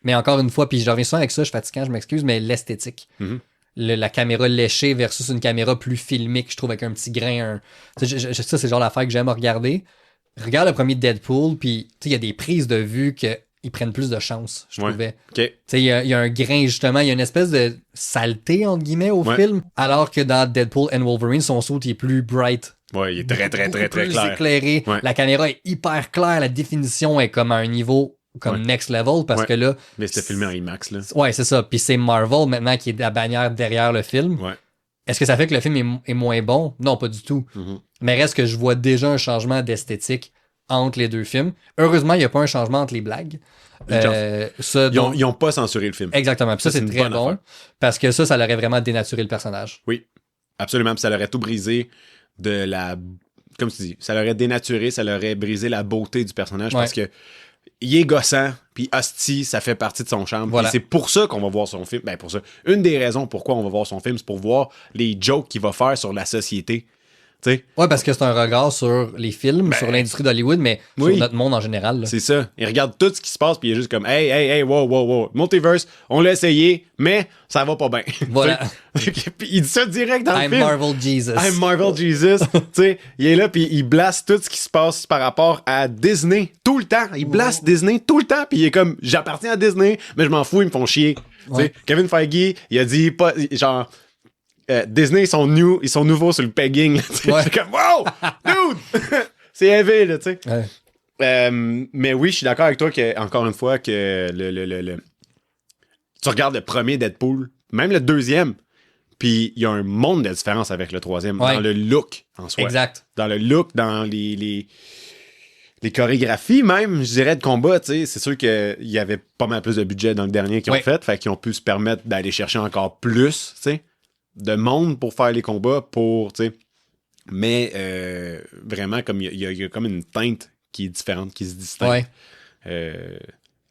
Mais encore une fois, puis je reviens souvent avec ça, je suis fatiguant, je m'excuse, mais l'esthétique. Mhm. La caméra léchée versus une caméra plus filmique, je trouve, avec un petit grain. Tu sais, ça, c'est le genre d'affaire que j'aime regarder. Regarde le premier Deadpool, puis tu sais, il y a des prises de vue qu'ils prennent plus de chance, je Ouais. trouvais. OK. Tu sais, il y a un grain, justement, il y a une espèce de saleté, entre guillemets, au Ouais. film, alors que dans Deadpool and Wolverine, son saut est plus bright. Ouais, il est très, très, très, Beaucoup très plus clair. éclairé. Ouais. La caméra est hyper claire, la définition est comme à un niveau comme Ouais. next level, parce Ouais. que là, Mais c'était filmé en IMAX, là. ouais, c'est ça. Puis c'est Marvel maintenant qui est la bannière derrière le film. Ouais. Est-ce que ça fait que le film est moins bon? Non, pas du tout. Mhm. Mais reste que je vois déjà un changement d'esthétique entre les deux films. Heureusement, il n'y a pas un changement entre les blagues. Ça, Ils ont pas censuré le film. Exactement. Puis ça, c'est une très bonne bon. affaire. Parce que ça l'aurait vraiment dénaturé le personnage. Oui, absolument. Puis ça l'aurait tout brisé de la... Comme tu dis, ça l'aurait dénaturé, ça l'aurait brisé la beauté du personnage Ouais. parce que il est gossant, puis hostie, ça fait partie de son charme. Voilà. Puis c'est pour ça qu'on va voir son film. Ben, pour ça. Une des raisons pourquoi on va voir son film, c'est pour voir les jokes qu'il va faire sur la société. Tu sais, Ouais, parce que c'est un regard sur les films, sur l'industrie d'Hollywood, mais oui. sur notre monde en général. Là. c'est ça. Il regarde tout ce qui se passe, puis il est juste comme, hey, wow. Multiverse, on l'a essayé, mais ça va pas bien. Voilà. Puis il dit ça direct dans le I'm film. Marvel Jesus. I'm Marvel Jesus. Tu sais, il est là puis il blasse tout ce qui se passe par rapport à Disney tout le temps. Il blasse Disney tout le temps puis il est comme j'appartiens à Disney, mais je m'en fous, ils me font chier. Tu sais, Ouais. Kevin Feige, il a dit pas genre Disney ils sont nouveaux sur le pegging. Tu sais, Ouais. c'est comme wow, dude, c'est heavy là, tu sais. Ouais. Mais oui, je suis d'accord avec toi que encore une fois que tu regardes le premier Deadpool, même le deuxième. Puis il y a un monde de différence avec le troisième, Ouais. dans le look en soi. Exact. Dans le look, dans les chorégraphies même, je dirais, de combat, tu sais. C'est sûr qu'il y avait pas mal plus de budget dans le dernier qu'ils ont Ouais. fait qu'ils ont pu se permettre d'aller chercher encore plus, tu sais, de monde pour faire les combats, pour, tu sais. Mais vraiment, comme il y a comme une teinte qui est différente, qui se distingue Ouais.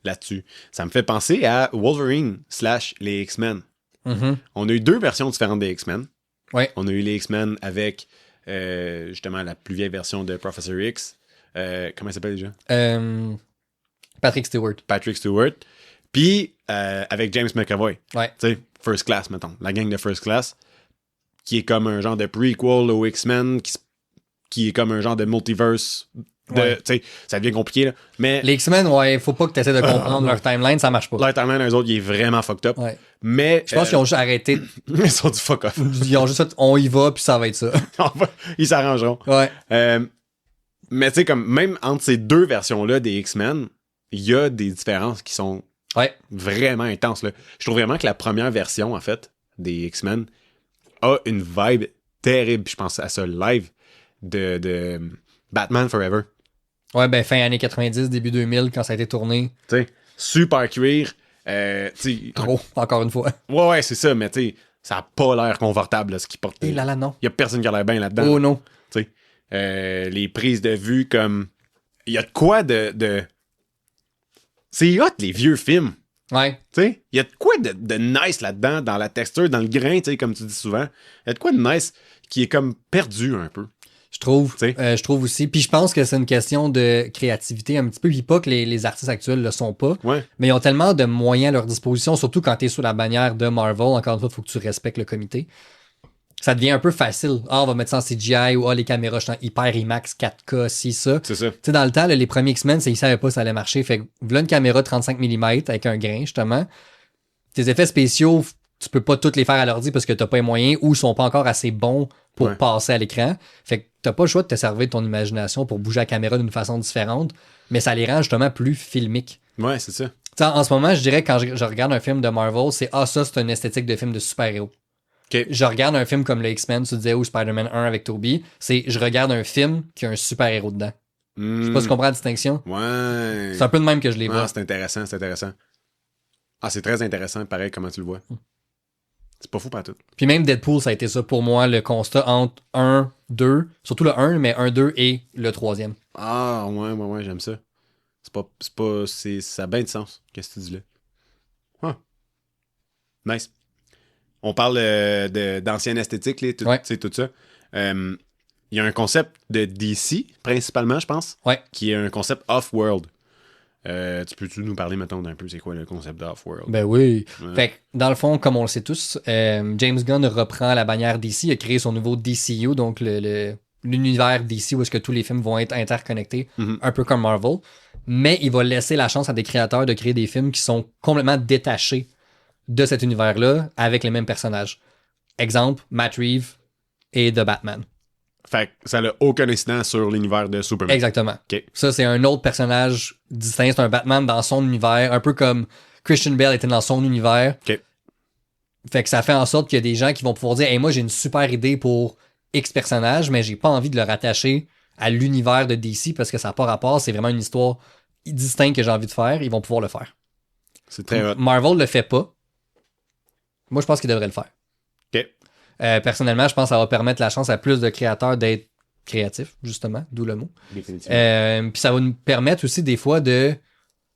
là-dessus. Ça me fait penser à Wolverine / les X-Men. Mhm. On a eu 2 versions différentes des X-Men. Ouais. On a eu les X-Men avec justement la plus vieille version de Professor X. Comment il s'appelle déjà? Patrick Stewart. Patrick Stewart. Puis avec James McAvoy. Ouais. Tu sais, First Class, mettons. La gang de First Class. Qui est comme un genre de prequel aux X-Men. Qui est comme un genre de multiverse. Ouais. Tu sais, ça devient compliqué, là. Mais Les X-Men, ouais, faut pas que tu essaies de comprendre leur timeline, ça marche pas. leur timeline, eux autres, il est vraiment fucked up. Ouais. Mais Je pense qu'ils ont juste arrêté. ils sont du fuck off. Ils ont juste fait, on y va, puis ça va être ça. Ils s'arrangeront. Ouais. Mais tu sais, comme même entre ces 2 versions-là des X-Men, il y a des différences qui sont Ouais. vraiment intenses. Là. Je trouve vraiment que la première version, en fait, des X-Men a une vibe terrible. Je pense à ça live de Batman Forever. Ouais, ben fin années 90, début 2000, quand ça a été tourné. Tu sais, super cuir. Tu sais, Trop, encore une fois. ouais, c'est ça, mais tu sais, ça a pas l'air confortable, là, ce qu'ils portent. Et là, non. Il y a personne qui a l'air bien là-dedans. Oh non. Tu sais, les prises de vue comme il y a de quoi de c'est hot les vieux films Ouais. Tu sais, il y a de quoi de nice là-dedans, dans la texture, dans le grain, tu sais, comme tu dis souvent. Il y a de quoi de nice qui est comme perdu un peu. Je trouve aussi. Puis je pense que c'est une question de créativité un petit peu. Puis pas que les artistes actuels le sont pas. Ouais. Mais ils ont tellement de moyens à leur disposition, surtout quand tu es sous la bannière de Marvel. Encore une fois, il faut que tu respectes le comité. Ça devient un peu facile. Ah, on va mettre ça en CGI ou les caméras sont hyper IMAX 4K, si ça. C'est ça. Tu sais, dans le temps, là, les premiers X-Men, ils savaient pas si ça allait marcher. Fait que, voilà une caméra 35 mm avec un grain, justement. Tes effets spéciaux, tu peux pas tous les faire à l'ordi parce que t'as pas les moyens ou ils sont pas encore assez bons pour passer à l'écran. Fait que t'as pas le choix de te servir de ton imagination pour bouger la caméra d'une façon différente, mais ça les rend justement plus filmiques. Ouais, c'est ça. T'sais, en ce moment, je dirais quand je regarde un film de Marvel, c'est ça, c'est une esthétique de film de super-héros. Okay. Je regarde un film comme le X-Men, tu disais, ou Spider-Man 1 avec Tobey, je regarde un film qui a un super-héros dedans. Je sais pas si tu comprends la distinction. Ouais. C'est un peu de même que je les vois. C'est intéressant. Ah, c'est très intéressant, pareil, comment tu le vois. C'est pas fou pas tout. Puis même Deadpool, ça a été ça pour moi, le constat entre 1, 2, surtout le 1, mais 1, 2 et le 3e. Ah, ouais, j'aime ça. Ça a bien de sens, qu'est-ce que tu dis là. Huh. Nice. On parle d'ancienne esthétique, là, tout ça. Il y a un concept de DC, principalement, je pense, qui est un concept off-world. Tu peux-tu nous parler, mettons, d'un peu, c'est quoi le concept d'off-world? Ben oui. Ouais. Fait que, dans le fond, comme on le sait tous, James Gunn reprend la bannière DC, il a créé son nouveau DCU, donc l'univers DC où est-ce que tous les films vont être interconnectés, un peu comme Marvel. Mais il va laisser la chance à des créateurs de créer des films qui sont complètement détachés de cet univers-là avec les mêmes personnages. Exemple, Matt Reeves et The Batman. Fait que ça n'a aucun incident sur l'univers de Superman. Exactement. Okay. Ça, c'est un autre personnage distinct. C'est un Batman dans son univers, un peu comme Christian Bale était dans son univers. Okay. Fait que ça fait en sorte qu'il y a des gens qui vont pouvoir dire « Hey, moi, j'ai une super idée pour X personnage, mais j'ai pas envie de le rattacher à l'univers de DC parce que ça n'a pas rapport. C'est vraiment une histoire distincte que j'ai envie de faire. » Ils vont pouvoir le faire. C'est très hot. Marvel le fait pas. Moi, je pense qu'il devrait le faire. OK. Personnellement, je pense que ça va permettre la chance à plus de créateurs d'être créatifs, justement, d'où le mot. Définitivement. Puis ça va nous permettre aussi des fois de... Tu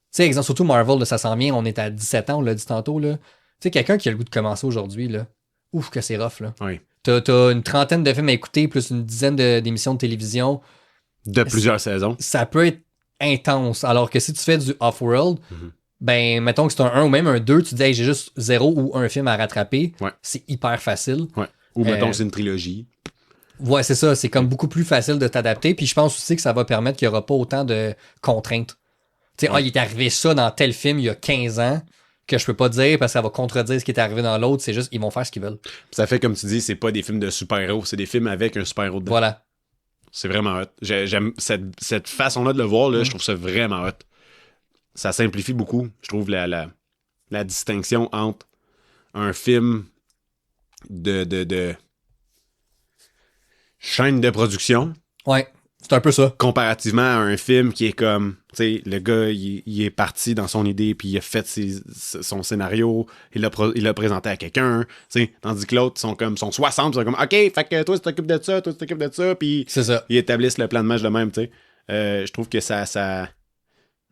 sais, exemple, surtout Marvel, là, ça s'en vient, on est à 17 ans, on l'a dit tantôt, là. Tu sais, quelqu'un qui a le goût de commencer aujourd'hui, là, ouf que c'est rough, là. Oui. T'as une trentaine de films à écouter, plus une dizaine d'émissions de télévision. De plusieurs saisons. Ça peut être intense, alors que si tu fais du off-world... Ben, mettons que c'est un 1 ou même un 2, tu te dis, hey, j'ai juste 0 ou un film à rattraper. Ouais. C'est hyper facile. Ouais. Ou mettons que c'est une trilogie. Ouais, c'est ça. C'est comme beaucoup plus facile de t'adapter. Puis je pense aussi que ça va permettre qu'il n'y aura pas autant de contraintes. Tu sais, il est arrivé ça dans tel film il y a 15 ans que je peux pas dire parce que ça va contredire ce qui est arrivé dans l'autre. C'est juste, ils vont faire ce qu'ils veulent. Ça fait, comme tu dis, c'est pas des films de super-héros, c'est des films avec un super-héros dedans. Voilà. C'est vraiment hot. J'aime cette façon-là de le voir, là, je trouve ça vraiment hot. Ça simplifie beaucoup, je trouve, la distinction entre un film de chaîne de production. Ouais, c'est un peu ça. Comparativement à un film qui est comme, tu sais, le gars, il est parti dans son idée, puis il a fait son scénario, il l'a présenté à quelqu'un, tu sais, tandis que l'autre, sont 60, ils sont comme, OK, fait que toi, tu t'occupes de ça, toi, tu t'occupes de ça, puis c'est ça. Ils établissent le plan de match de même, tu sais. Je trouve que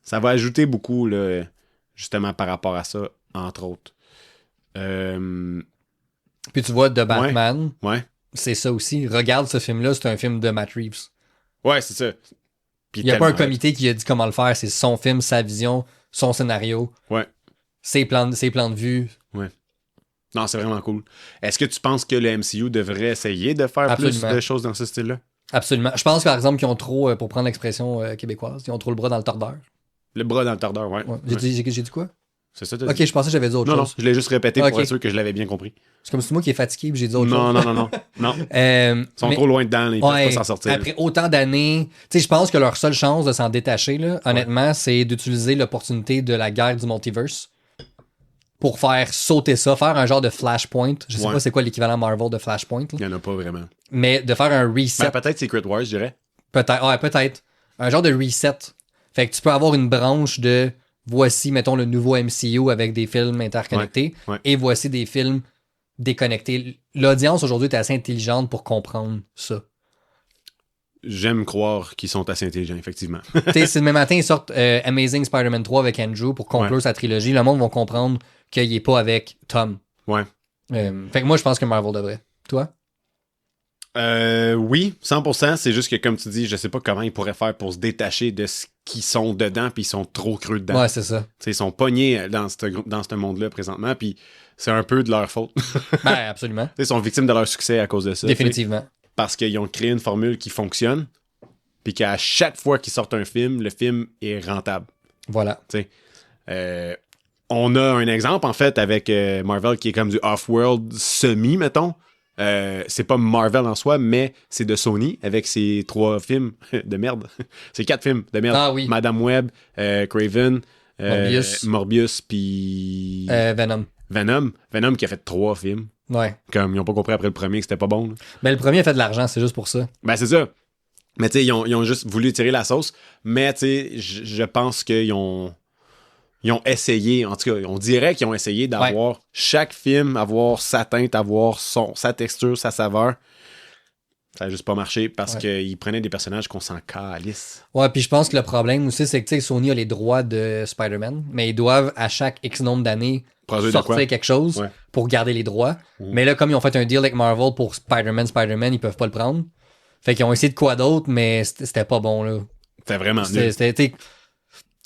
ça va ajouter beaucoup, là, justement, par rapport à ça, entre autres. Puis tu vois, The Batman, ouais. C'est ça aussi. Regarde ce film-là, c'est un film de Matt Reeves. Ouais, c'est ça. Il n'y a pas un comité qui a dit comment le faire, c'est son film, sa vision, son scénario, ses plans de vue. Ouais. Non, c'est vraiment cool. Est-ce que tu penses que le MCU devrait essayer de faire plus de choses dans ce style-là? Absolument. Je pense, par exemple, qu'ils ont trop, pour prendre l'expression québécoise, ils ont trop le bras dans le tordeur. Le bras dans le tordeur, ouais. J'ai dit quoi? C'est ça, Ok, je pensais que j'avais dit autre chose. Non, je l'ai juste répété pour être sûr que je l'avais bien compris. C'est comme si c'est moi qui est fatigué et j'ai dit autre chose. Non. Ils sont trop loin dedans, là, ils peuvent pas s'en sortir. Après autant d'années, tu sais, je pense que leur seule chance de s'en détacher, là, honnêtement, c'est d'utiliser l'opportunité de la guerre du multiverse pour faire sauter ça, faire un genre de Flashpoint. Je sais pas c'est quoi l'équivalent Marvel de Flashpoint. Il y en a pas vraiment. Mais de faire un reset. Peut-être Secret Wars, je dirais. Peut-être. Un genre de reset. Fait que tu peux avoir une branche de voici, mettons, le nouveau MCU avec des films interconnectés et voici des films déconnectés. L'audience aujourd'hui est assez intelligente pour comprendre ça. j'aime croire qu'ils sont assez intelligents, effectivement. Tu sais, si demain matin, ils sortent Amazing Spider-Man 3 avec Andrew pour conclure sa trilogie, le monde va comprendre qu'il est pas avec Tom. Ouais. Fait que moi, je pense que Marvel devrait. Toi? Oui, 100%. C'est juste que, comme tu dis, je sais pas comment ils pourraient faire pour se détacher de ce qu'ils sont dedans, puis ils sont trop creux dedans. Ouais, c'est ça. T'sais, ils sont pognés dans ce monde-là présentement, puis c'est un peu de leur faute. Ben, absolument. Ils sont victimes de leur succès à cause de ça. Définitivement. Parce qu'ils ont créé une formule qui fonctionne, puis qu'à chaque fois qu'ils sortent un film, le film est rentable. Voilà. On a un exemple, en fait, avec Marvel qui est comme du off-world semi, mettons. C'est pas Marvel en soi, mais c'est de Sony avec ses 3 films de merde. C'est 4 films de merde. Ah oui. Madame Web, Craven, Morbius, puis Venom. Venom qui a fait 3 films. Ouais. Comme ils ont pas compris après le premier que c'était pas bon. Là. Ben, le premier a fait de l'argent, c'est juste pour ça. Ben, c'est ça. Mais tu sais, ils ont juste voulu tirer la sauce. Mais tu sais, je pense qu'ils ont essayé, en tout cas, on dirait qu'ils ont essayé d'avoir chaque film, avoir sa teinte, avoir sa texture, sa saveur. Ça n'a juste pas marché parce qu'ils prenaient des personnages qu'on s'en calisse. Ouais, puis je pense que le problème aussi, c'est que tu sais, Sony a les droits de Spider-Man, mais ils doivent, à chaque X nombre d'années, sortir quelque chose pour garder les droits. Mais là, comme ils ont fait un deal avec Marvel pour Spider-Man, ils peuvent pas le prendre. Fait qu'ils ont essayé de quoi d'autre, mais c'était pas bon, là. C'était vraiment nul.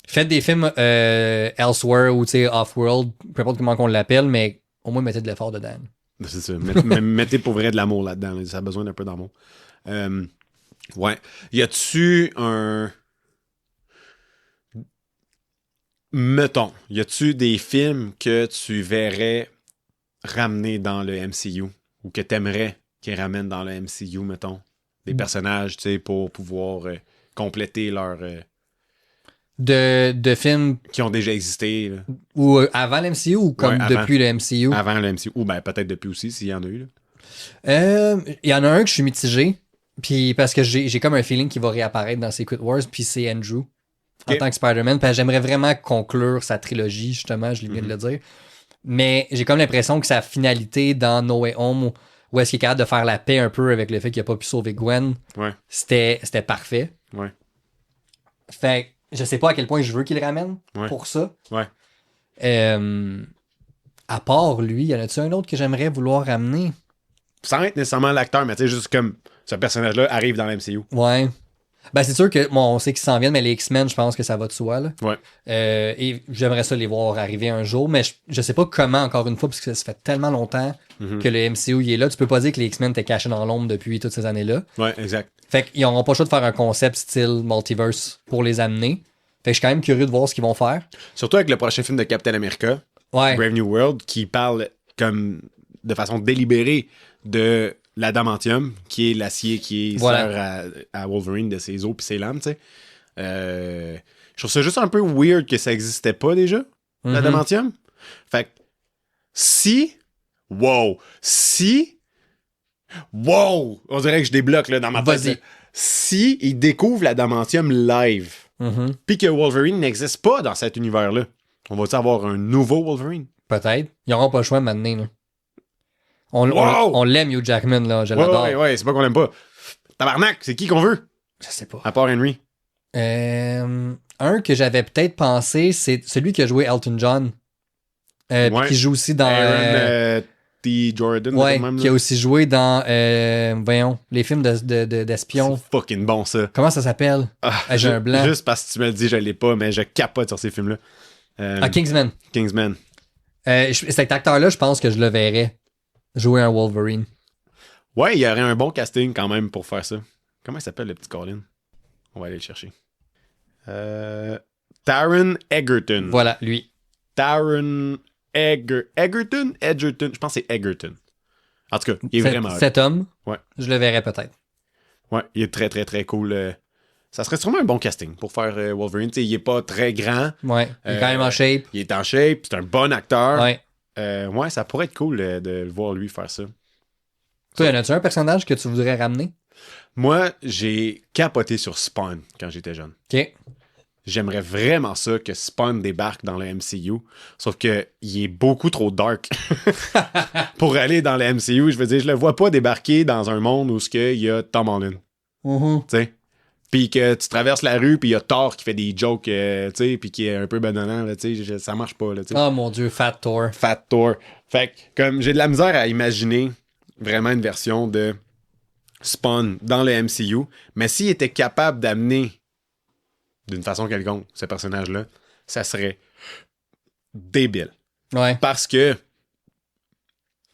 Faites des films elsewhere ou off-world, peu importe comment on l'appelle, mais au moins mettez de l'effort dedans. C'est ça. Mettez pour vrai de l'amour là-dedans. Là. Ça a besoin d'un peu d'amour. Ouais. Y a-tu un... Mettons, y a-tu des films que tu verrais ramener dans le MCU ou que t'aimerais qu'ils ramènent dans le MCU, mettons? Des personnages, tu sais, pour pouvoir compléter leur... De films... Qui ont déjà existé. Là. Ou avant le MCU ou comme depuis le MCU? Avant le MCU. Ou ben peut-être depuis aussi, s'il y en a eu. Il y en a un que je suis mitigé. Puis parce que j'ai comme un feeling qu'il va réapparaître dans Secret Wars. Puis c'est Andrew. En tant que Spider-Man. Puis j'aimerais vraiment conclure sa trilogie, justement. Je viens de le dire. Mais j'ai comme l'impression que sa finalité dans No Way Home, où est-ce qu'il est capable de faire la paix un peu avec le fait qu'il a pas pu sauver Gwen, c'était parfait. Ouais. Fait je sais pas à quel point je veux qu'il le ramène pour ça. Ouais. À part lui, y en a-tu un autre que j'aimerais vouloir ramener? Sans être nécessairement l'acteur, mais tu sais, juste comme ce personnage-là arrive dans l'MCU. Ouais. Ben, c'est sûr que, bon, on sait qu'ils s'en viennent, mais les X-Men, je pense que ça va de soi, là. Ouais. Et j'aimerais ça les voir arriver un jour, mais je sais pas comment, encore une fois, parce que ça fait tellement longtemps que le MCU y est là. Tu peux pas dire que les X-Men étaient cachés dans l'ombre depuis toutes ces années-là. Ouais, exact. Fait qu'ils auront pas le choix de faire un concept style multiverse pour les amener. Fait que je suis quand même curieux de voir ce qu'ils vont faire. Surtout avec le prochain film de Captain America, Brave New World, qui parle comme de façon délibérée de l'adamantium, qui est l'acier qui est sert à Wolverine de ses os pis ses lames, tu sais. Je trouve ça juste un peu weird que ça existait pas déjà, l'adamantium. Fait que Wow! On dirait que je débloque là, dans ma tête. Vas-y. Si ils découvrent l'adamantium live, puis que Wolverine n'existe pas dans cet univers-là, on va-tu avoir un nouveau Wolverine? Peut-être. Ils n'auront pas le choix maintenant, là. On l'aime, Hugh Jackman, là. Je l'adore. Ouais, c'est pas qu'on l'aime pas. Tabarnak, c'est qui qu'on veut? Je sais pas. À part Henry. Un que j'avais peut-être pensé, c'est celui qui a joué Elton John. Qui joue aussi dans... Aaron T. Jordan. Qui a aussi joué dans, voyons, les films d'espions. C'est fucking bon, ça. Comment ça s'appelle? J'ai un blanc. Juste parce que tu me le dis, je l'ai pas, mais je capote sur ces films-là. Kingsman. Cet acteur-là, je pense que je le verrais jouer un Wolverine. Ouais, il y aurait un bon casting quand même pour faire ça. Comment il s'appelle, le petit Colin? On va aller le chercher. Taron Egerton. Voilà, lui. Taron Egerton? Je pense que c'est Egerton. En tout cas, il est vraiment... Cet homme, ouais. Je le verrais peut-être. Ouais, il est très, très, très cool. Ça serait sûrement un bon casting pour faire Wolverine. T'sais, il est pas très grand. Ouais, il est quand même en shape. Il est en shape, c'est un bon acteur. Ouais. Ouais, ça pourrait être cool de voir lui faire ça. Toi, y en a-tu un personnage que tu voudrais ramener? Moi, j'ai capoté sur Spawn quand j'étais jeune. OK. J'aimerais vraiment ça que Spawn débarque dans le MCU. Sauf que il est beaucoup trop dark pour aller dans le MCU. Je veux dire, je le vois pas débarquer dans un monde où il y a Tom Holland. Mhm. Tu sais. Puis que tu traverses la rue, puis il y a Thor qui fait des jokes, tu sais, puis qui est un peu badonnant, là, tu sais, ça marche pas, là, tu sais. Oh mon Dieu, Fat Thor. Fat Thor. Fait que, comme, j'ai de la misère à imaginer vraiment une version de Spawn dans le MCU, mais s'il était capable d'amener d'une façon quelconque ce personnage-là, ça serait débile. Ouais. Parce que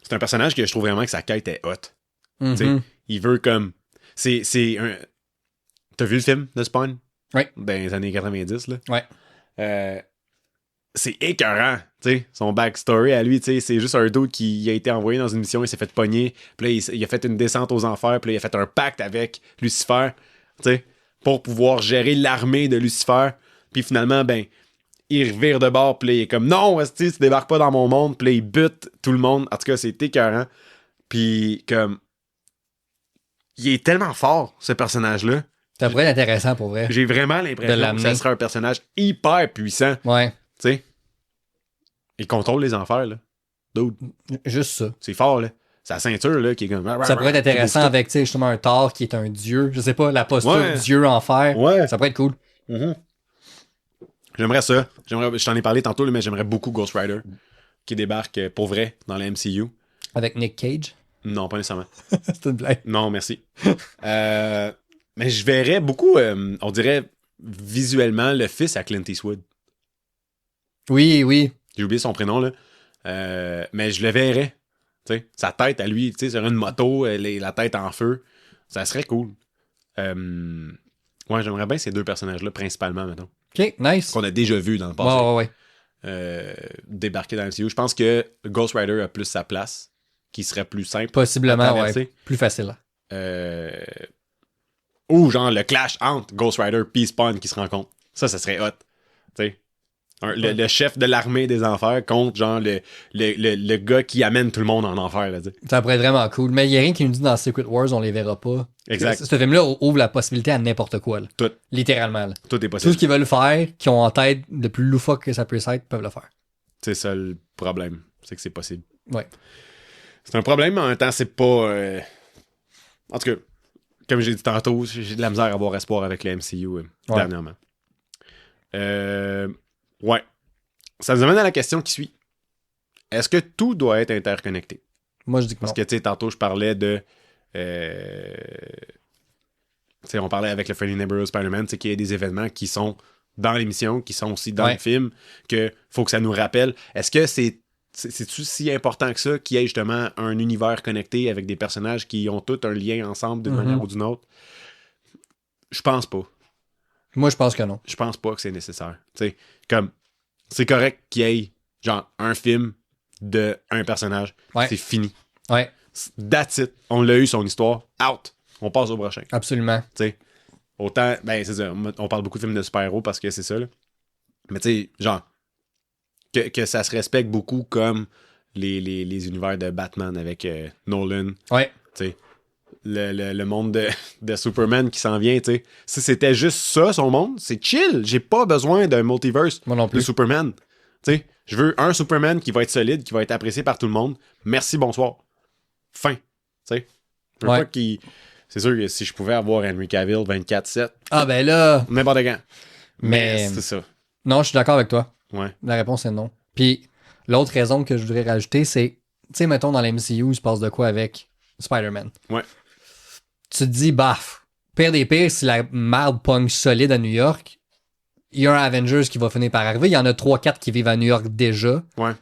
c'est un personnage que je trouve vraiment que sa quête est hot. Tu sais, Mhm. il veut comme... C'est un... T'as vu le film de Spawn? Oui. Dans les années 90, là. Ouais. C'est écœurant, tu sais. Son backstory à lui, tu sais, c'est juste un dude qui a été envoyé dans une mission, il s'est fait pogner, puis là, il a fait une descente aux enfers, puis là, il a fait un pacte avec Lucifer, tu sais, pour pouvoir gérer l'armée de Lucifer. Puis finalement, ben, il revire de bord, puis là, il est comme « Non, esti, tu débarques pas dans mon monde », puis là, il bute tout le monde. En tout cas, c'est écœurant. Puis comme... Il est tellement fort, ce personnage-là. Ça pourrait être intéressant pour vrai. J'ai vraiment De l'impression que l'amener. ça serait un personnage hyper puissant. Ouais. Tu sais, il contrôle les enfers, là. Dude, Juste ça. c'est fort, là. Sa ceinture, là, qui est comme... Ça pourrait être intéressant avec, tu sais, justement un Thor qui est un dieu. Je sais pas, la posture Ouais. dieu en fer. Ouais. Ça pourrait être cool. Mhm. J'aimerais ça. Je t'en ai parlé tantôt, là, mais j'aimerais beaucoup Ghost Rider qui débarque pour vrai dans la MCU. Avec Nick Cage. Non, pas nécessairement. C'est une blague. Non, merci. Mais je verrais beaucoup, on dirait, visuellement, le fils à Clint Eastwood. Oui, oui. J'ai oublié son prénom, là. Mais je le verrais. Tu sais, sa tête à lui, tu sais, sur une moto, la tête en feu. Ça serait cool. Ouais, j'aimerais bien ces deux personnages-là, principalement, maintenant. OK, nice. Qu'on a déjà vu dans le passé. Ouais, ouais, Débarquer dans le MCU. Je pense que Ghost Rider a plus sa place, qui serait plus simple. Possiblement, à traverser. ouais. Plus facile. Ou genre le clash entre Ghost Rider et Spawn qui se rencontrent. Ça serait hot. Tu sais. Le chef de l'armée des enfers contre genre le gars qui amène tout le monde en enfer. Là, ça pourrait être vraiment cool. Mais il n'y a rien qui nous dit dans Secret Wars, on les verra pas. Exact. Ce film-là ouvre la possibilité à n'importe quoi. Là. Tout. Littéralement. Là. Tout est Tout possible. ce qu'ils veulent faire, qui ont en tête le plus loufoque que ça peut être, peuvent le faire. C'est ça le problème. C'est que c'est possible. Ouais. C'est un problème, mais en même temps, c'est pas... En tout cas, comme j'ai dit tantôt, j'ai de la misère à avoir espoir avec le MCU dernièrement. Ouais. Ça nous amène à la question qui suit. Est-ce que tout doit être interconnecté? Moi, je dis que Parce non. que, tu sais, tantôt, je parlais de... tu sais, on parlait avec le Friendly Neighborhood Spider-Man, tu sais, qu'il y a des événements qui sont dans l'émission, qui sont aussi dans le film, que faut que ça nous rappelle. Est-ce que c'est-tu si important que ça qu'il y ait justement un univers connecté avec des personnages qui ont tous un lien ensemble d'une manière ou d'une autre? Je pense pas. Moi, je pense que non. Je pense pas que c'est nécessaire. Tu sais, comme, c'est correct qu'il y ait, genre, un film de un personnage. Ouais. C'est fini. Ouais, That's it. On l'a eu, son histoire. Out. On passe au prochain. absolument. Tu sais, autant, ben, c'est ça. On parle beaucoup de films de super-héros parce que c'est ça, là. Mais tu sais, genre, que ça se respecte beaucoup comme les univers de Batman avec Nolan. Ouais. Tu sais, le monde de Superman qui s'en vient, tu sais. Si c'était juste ça, son monde, c'est chill. J'ai pas besoin d'un multiverse Moi non de plus. Superman. Tu sais, je veux un Superman qui va être solide, qui va être apprécié par tout le monde. Merci, bonsoir. Fin. Tu sais. Je veux Ouais. pas qu'il... C'est sûr que si je pouvais avoir Henry Cavill 24/7, Ah, ben là. n'importe quand. Mais- c'est ça. Non, je suis d'accord avec toi. Ouais. La réponse est non. Puis, l'autre raison que je voudrais rajouter, c'est, tu sais, mettons dans la MCU, il se passe de quoi avec Spider-Man? Ouais. Tu te dis, baf, pire des pires, si la merde pogne solide à New York, il y a un Avengers qui va finir par arriver. Il y en a 3-4 qui vivent à New York déjà. Ouais.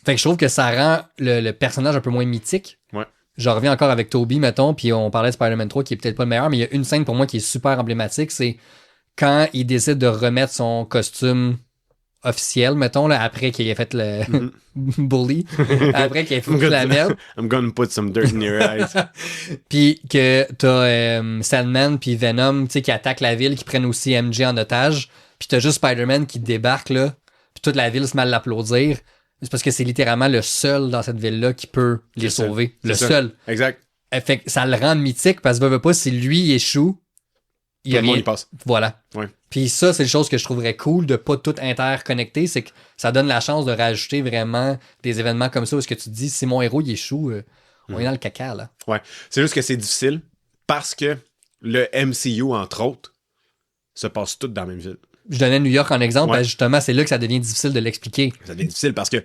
Fait que je trouve que ça rend le personnage un peu moins mythique. Ouais. Je reviens encore avec Tobey, mettons, puis on parlait de Spider-Man 3 qui est peut-être pas le meilleur, mais il y a une scène pour moi qui est super emblématique, c'est quand il décide de remettre son costume officiel, mettons, là, après qu'il ait fait le bully, après qu'il ait foutu la merde, I'm gonna put some dirt in your eyes. puis que t'as Sandman puis Venom, tu sais, qui attaquent la ville, qui prennent aussi MJ en otage, puis t'as juste Spider-Man qui débarque, là, puis toute la ville se met à l'applaudir. C'est parce que c'est littéralement le seul dans cette ville-là qui peut les C'est ça. sauver. Le C'est ça. seul. Exact. Fait que ça le rend mythique parce que veut pas, si lui échoue, il y Tout a le monde rien. y passe. Voilà. Ouais. Puis ça, c'est une chose que je trouverais cool de pas tout interconnecter, c'est que ça donne la chance de rajouter vraiment des événements comme ça où est-ce que tu te dis, si mon héros il échoue, on est dans le caca, là. Ouais. C'est juste que c'est difficile parce que le MCU, entre autres, se passe tout dans la même ville. Je donnais New York en exemple, Ouais. parce que justement, c'est là que ça devient difficile de l'expliquer. Ça devient difficile parce que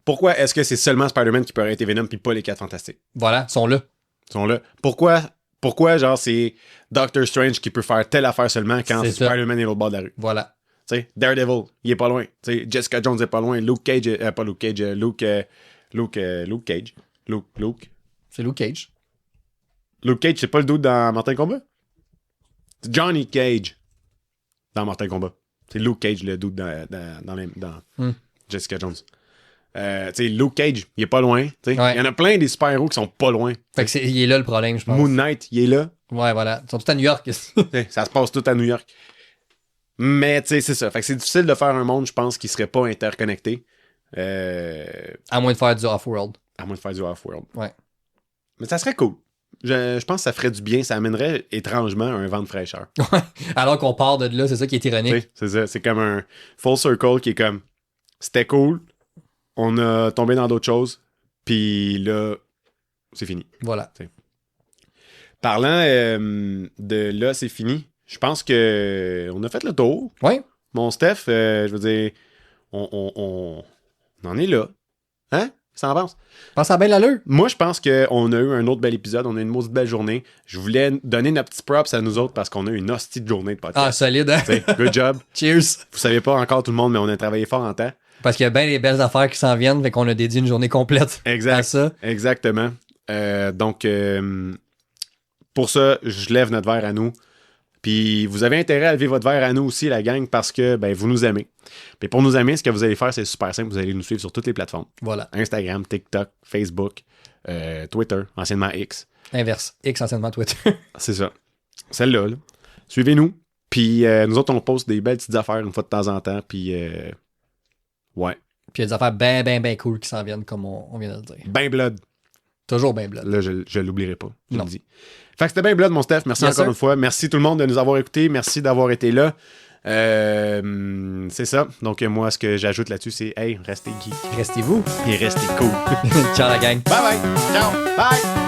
pourquoi est-ce que c'est seulement Spider-Man qui peut arrêter Venom puis pas les 4 Fantastiques? Voilà, ils sont là. Ils sont là. Pourquoi genre, c'est Doctor Strange qui peut faire telle affaire seulement quand C'est ça. Spider-Man est l'autre bord de la rue? Voilà. Tu sais, Daredevil, il est pas loin. Tu sais, Jessica Jones est pas loin. Luke Cage, pas Luke Cage, Luke Cage. C'est Luke Cage. Luke Cage, c'est pas le dude dans Mortal Kombat? C'est Johnny Cage dans Mortal Kombat. C'est Luke Cage, le dude dans Jessica Jones. Tu sais, Luke Cage, il est pas loin. Tu sais. Ouais. Il y en a plein des super-héros qui sont pas loin. Fait que il est là le problème, je pense. Moon Knight, il est là. Ouais, voilà. Ils sont tous à New York. Tu sais, ça se passe tout à New York. Mais tu sais, c'est ça. Fait que c'est difficile de faire un monde, je pense, qui serait pas interconnecté. À moins de faire du off-world. À moins de faire du off-world. Ouais. Mais ça serait cool. Je pense que ça ferait du bien. Ça amènerait étrangement un vent de fraîcheur. Alors qu'on part de là, c'est ça qui est ironique. Tu sais, c'est ça. C'est comme un full circle qui est comme c'était cool. On a tombé dans d'autres choses. Puis là, c'est fini. Voilà. Parlant de là, c'est fini. Je pense que on a fait le tour. Ouais. Mon Steph, je veux dire, on en est là. Hein? Ça en pense? Pense à belle allure. Moi, je pense qu'on a eu un autre bel épisode. On a eu une maudite belle journée. Je voulais donner notre petit props à nous autres parce qu'on a eu une hostie de journée de Ah, podcast. solide, hein? T'sais, good job. Cheers. Vous savez pas encore tout le monde, mais on a travaillé fort en temps. Parce qu'il y a bien des belles affaires qui s'en viennent, fait qu'on a dédié une journée complète à ça. Exactement. Donc, pour ça, je lève notre verre à nous. Puis vous avez intérêt à lever votre verre à nous aussi, la gang, parce que ben, vous nous aimez. Puis pour nous aimer, ce que vous allez faire, c'est super simple. Vous allez nous suivre sur toutes les plateformes. Voilà. Instagram, TikTok, Facebook, Twitter, anciennement X. Inverse. X anciennement Twitter. C'est ça. Celle-là. Là. Suivez-nous. Puis nous autres, on poste des belles petites affaires une fois de temps en temps. Puis ouais. Puis il y a des affaires bien cool qui s'en viennent, comme on vient de le dire. Ben blood. Toujours bien blood. Là, je l'oublierai pas. Je Non. le dis. Fait que c'était ben blood, mon Steph. Merci Yes, encore sir. une fois. Merci tout le monde de nous avoir écoutés. Merci d'avoir été là. C'est ça. Donc, moi, ce que j'ajoute là-dessus, c'est hey, restez geek Restez-vous. et restez cool. Ciao la gang. Bye bye. Ciao. Bye.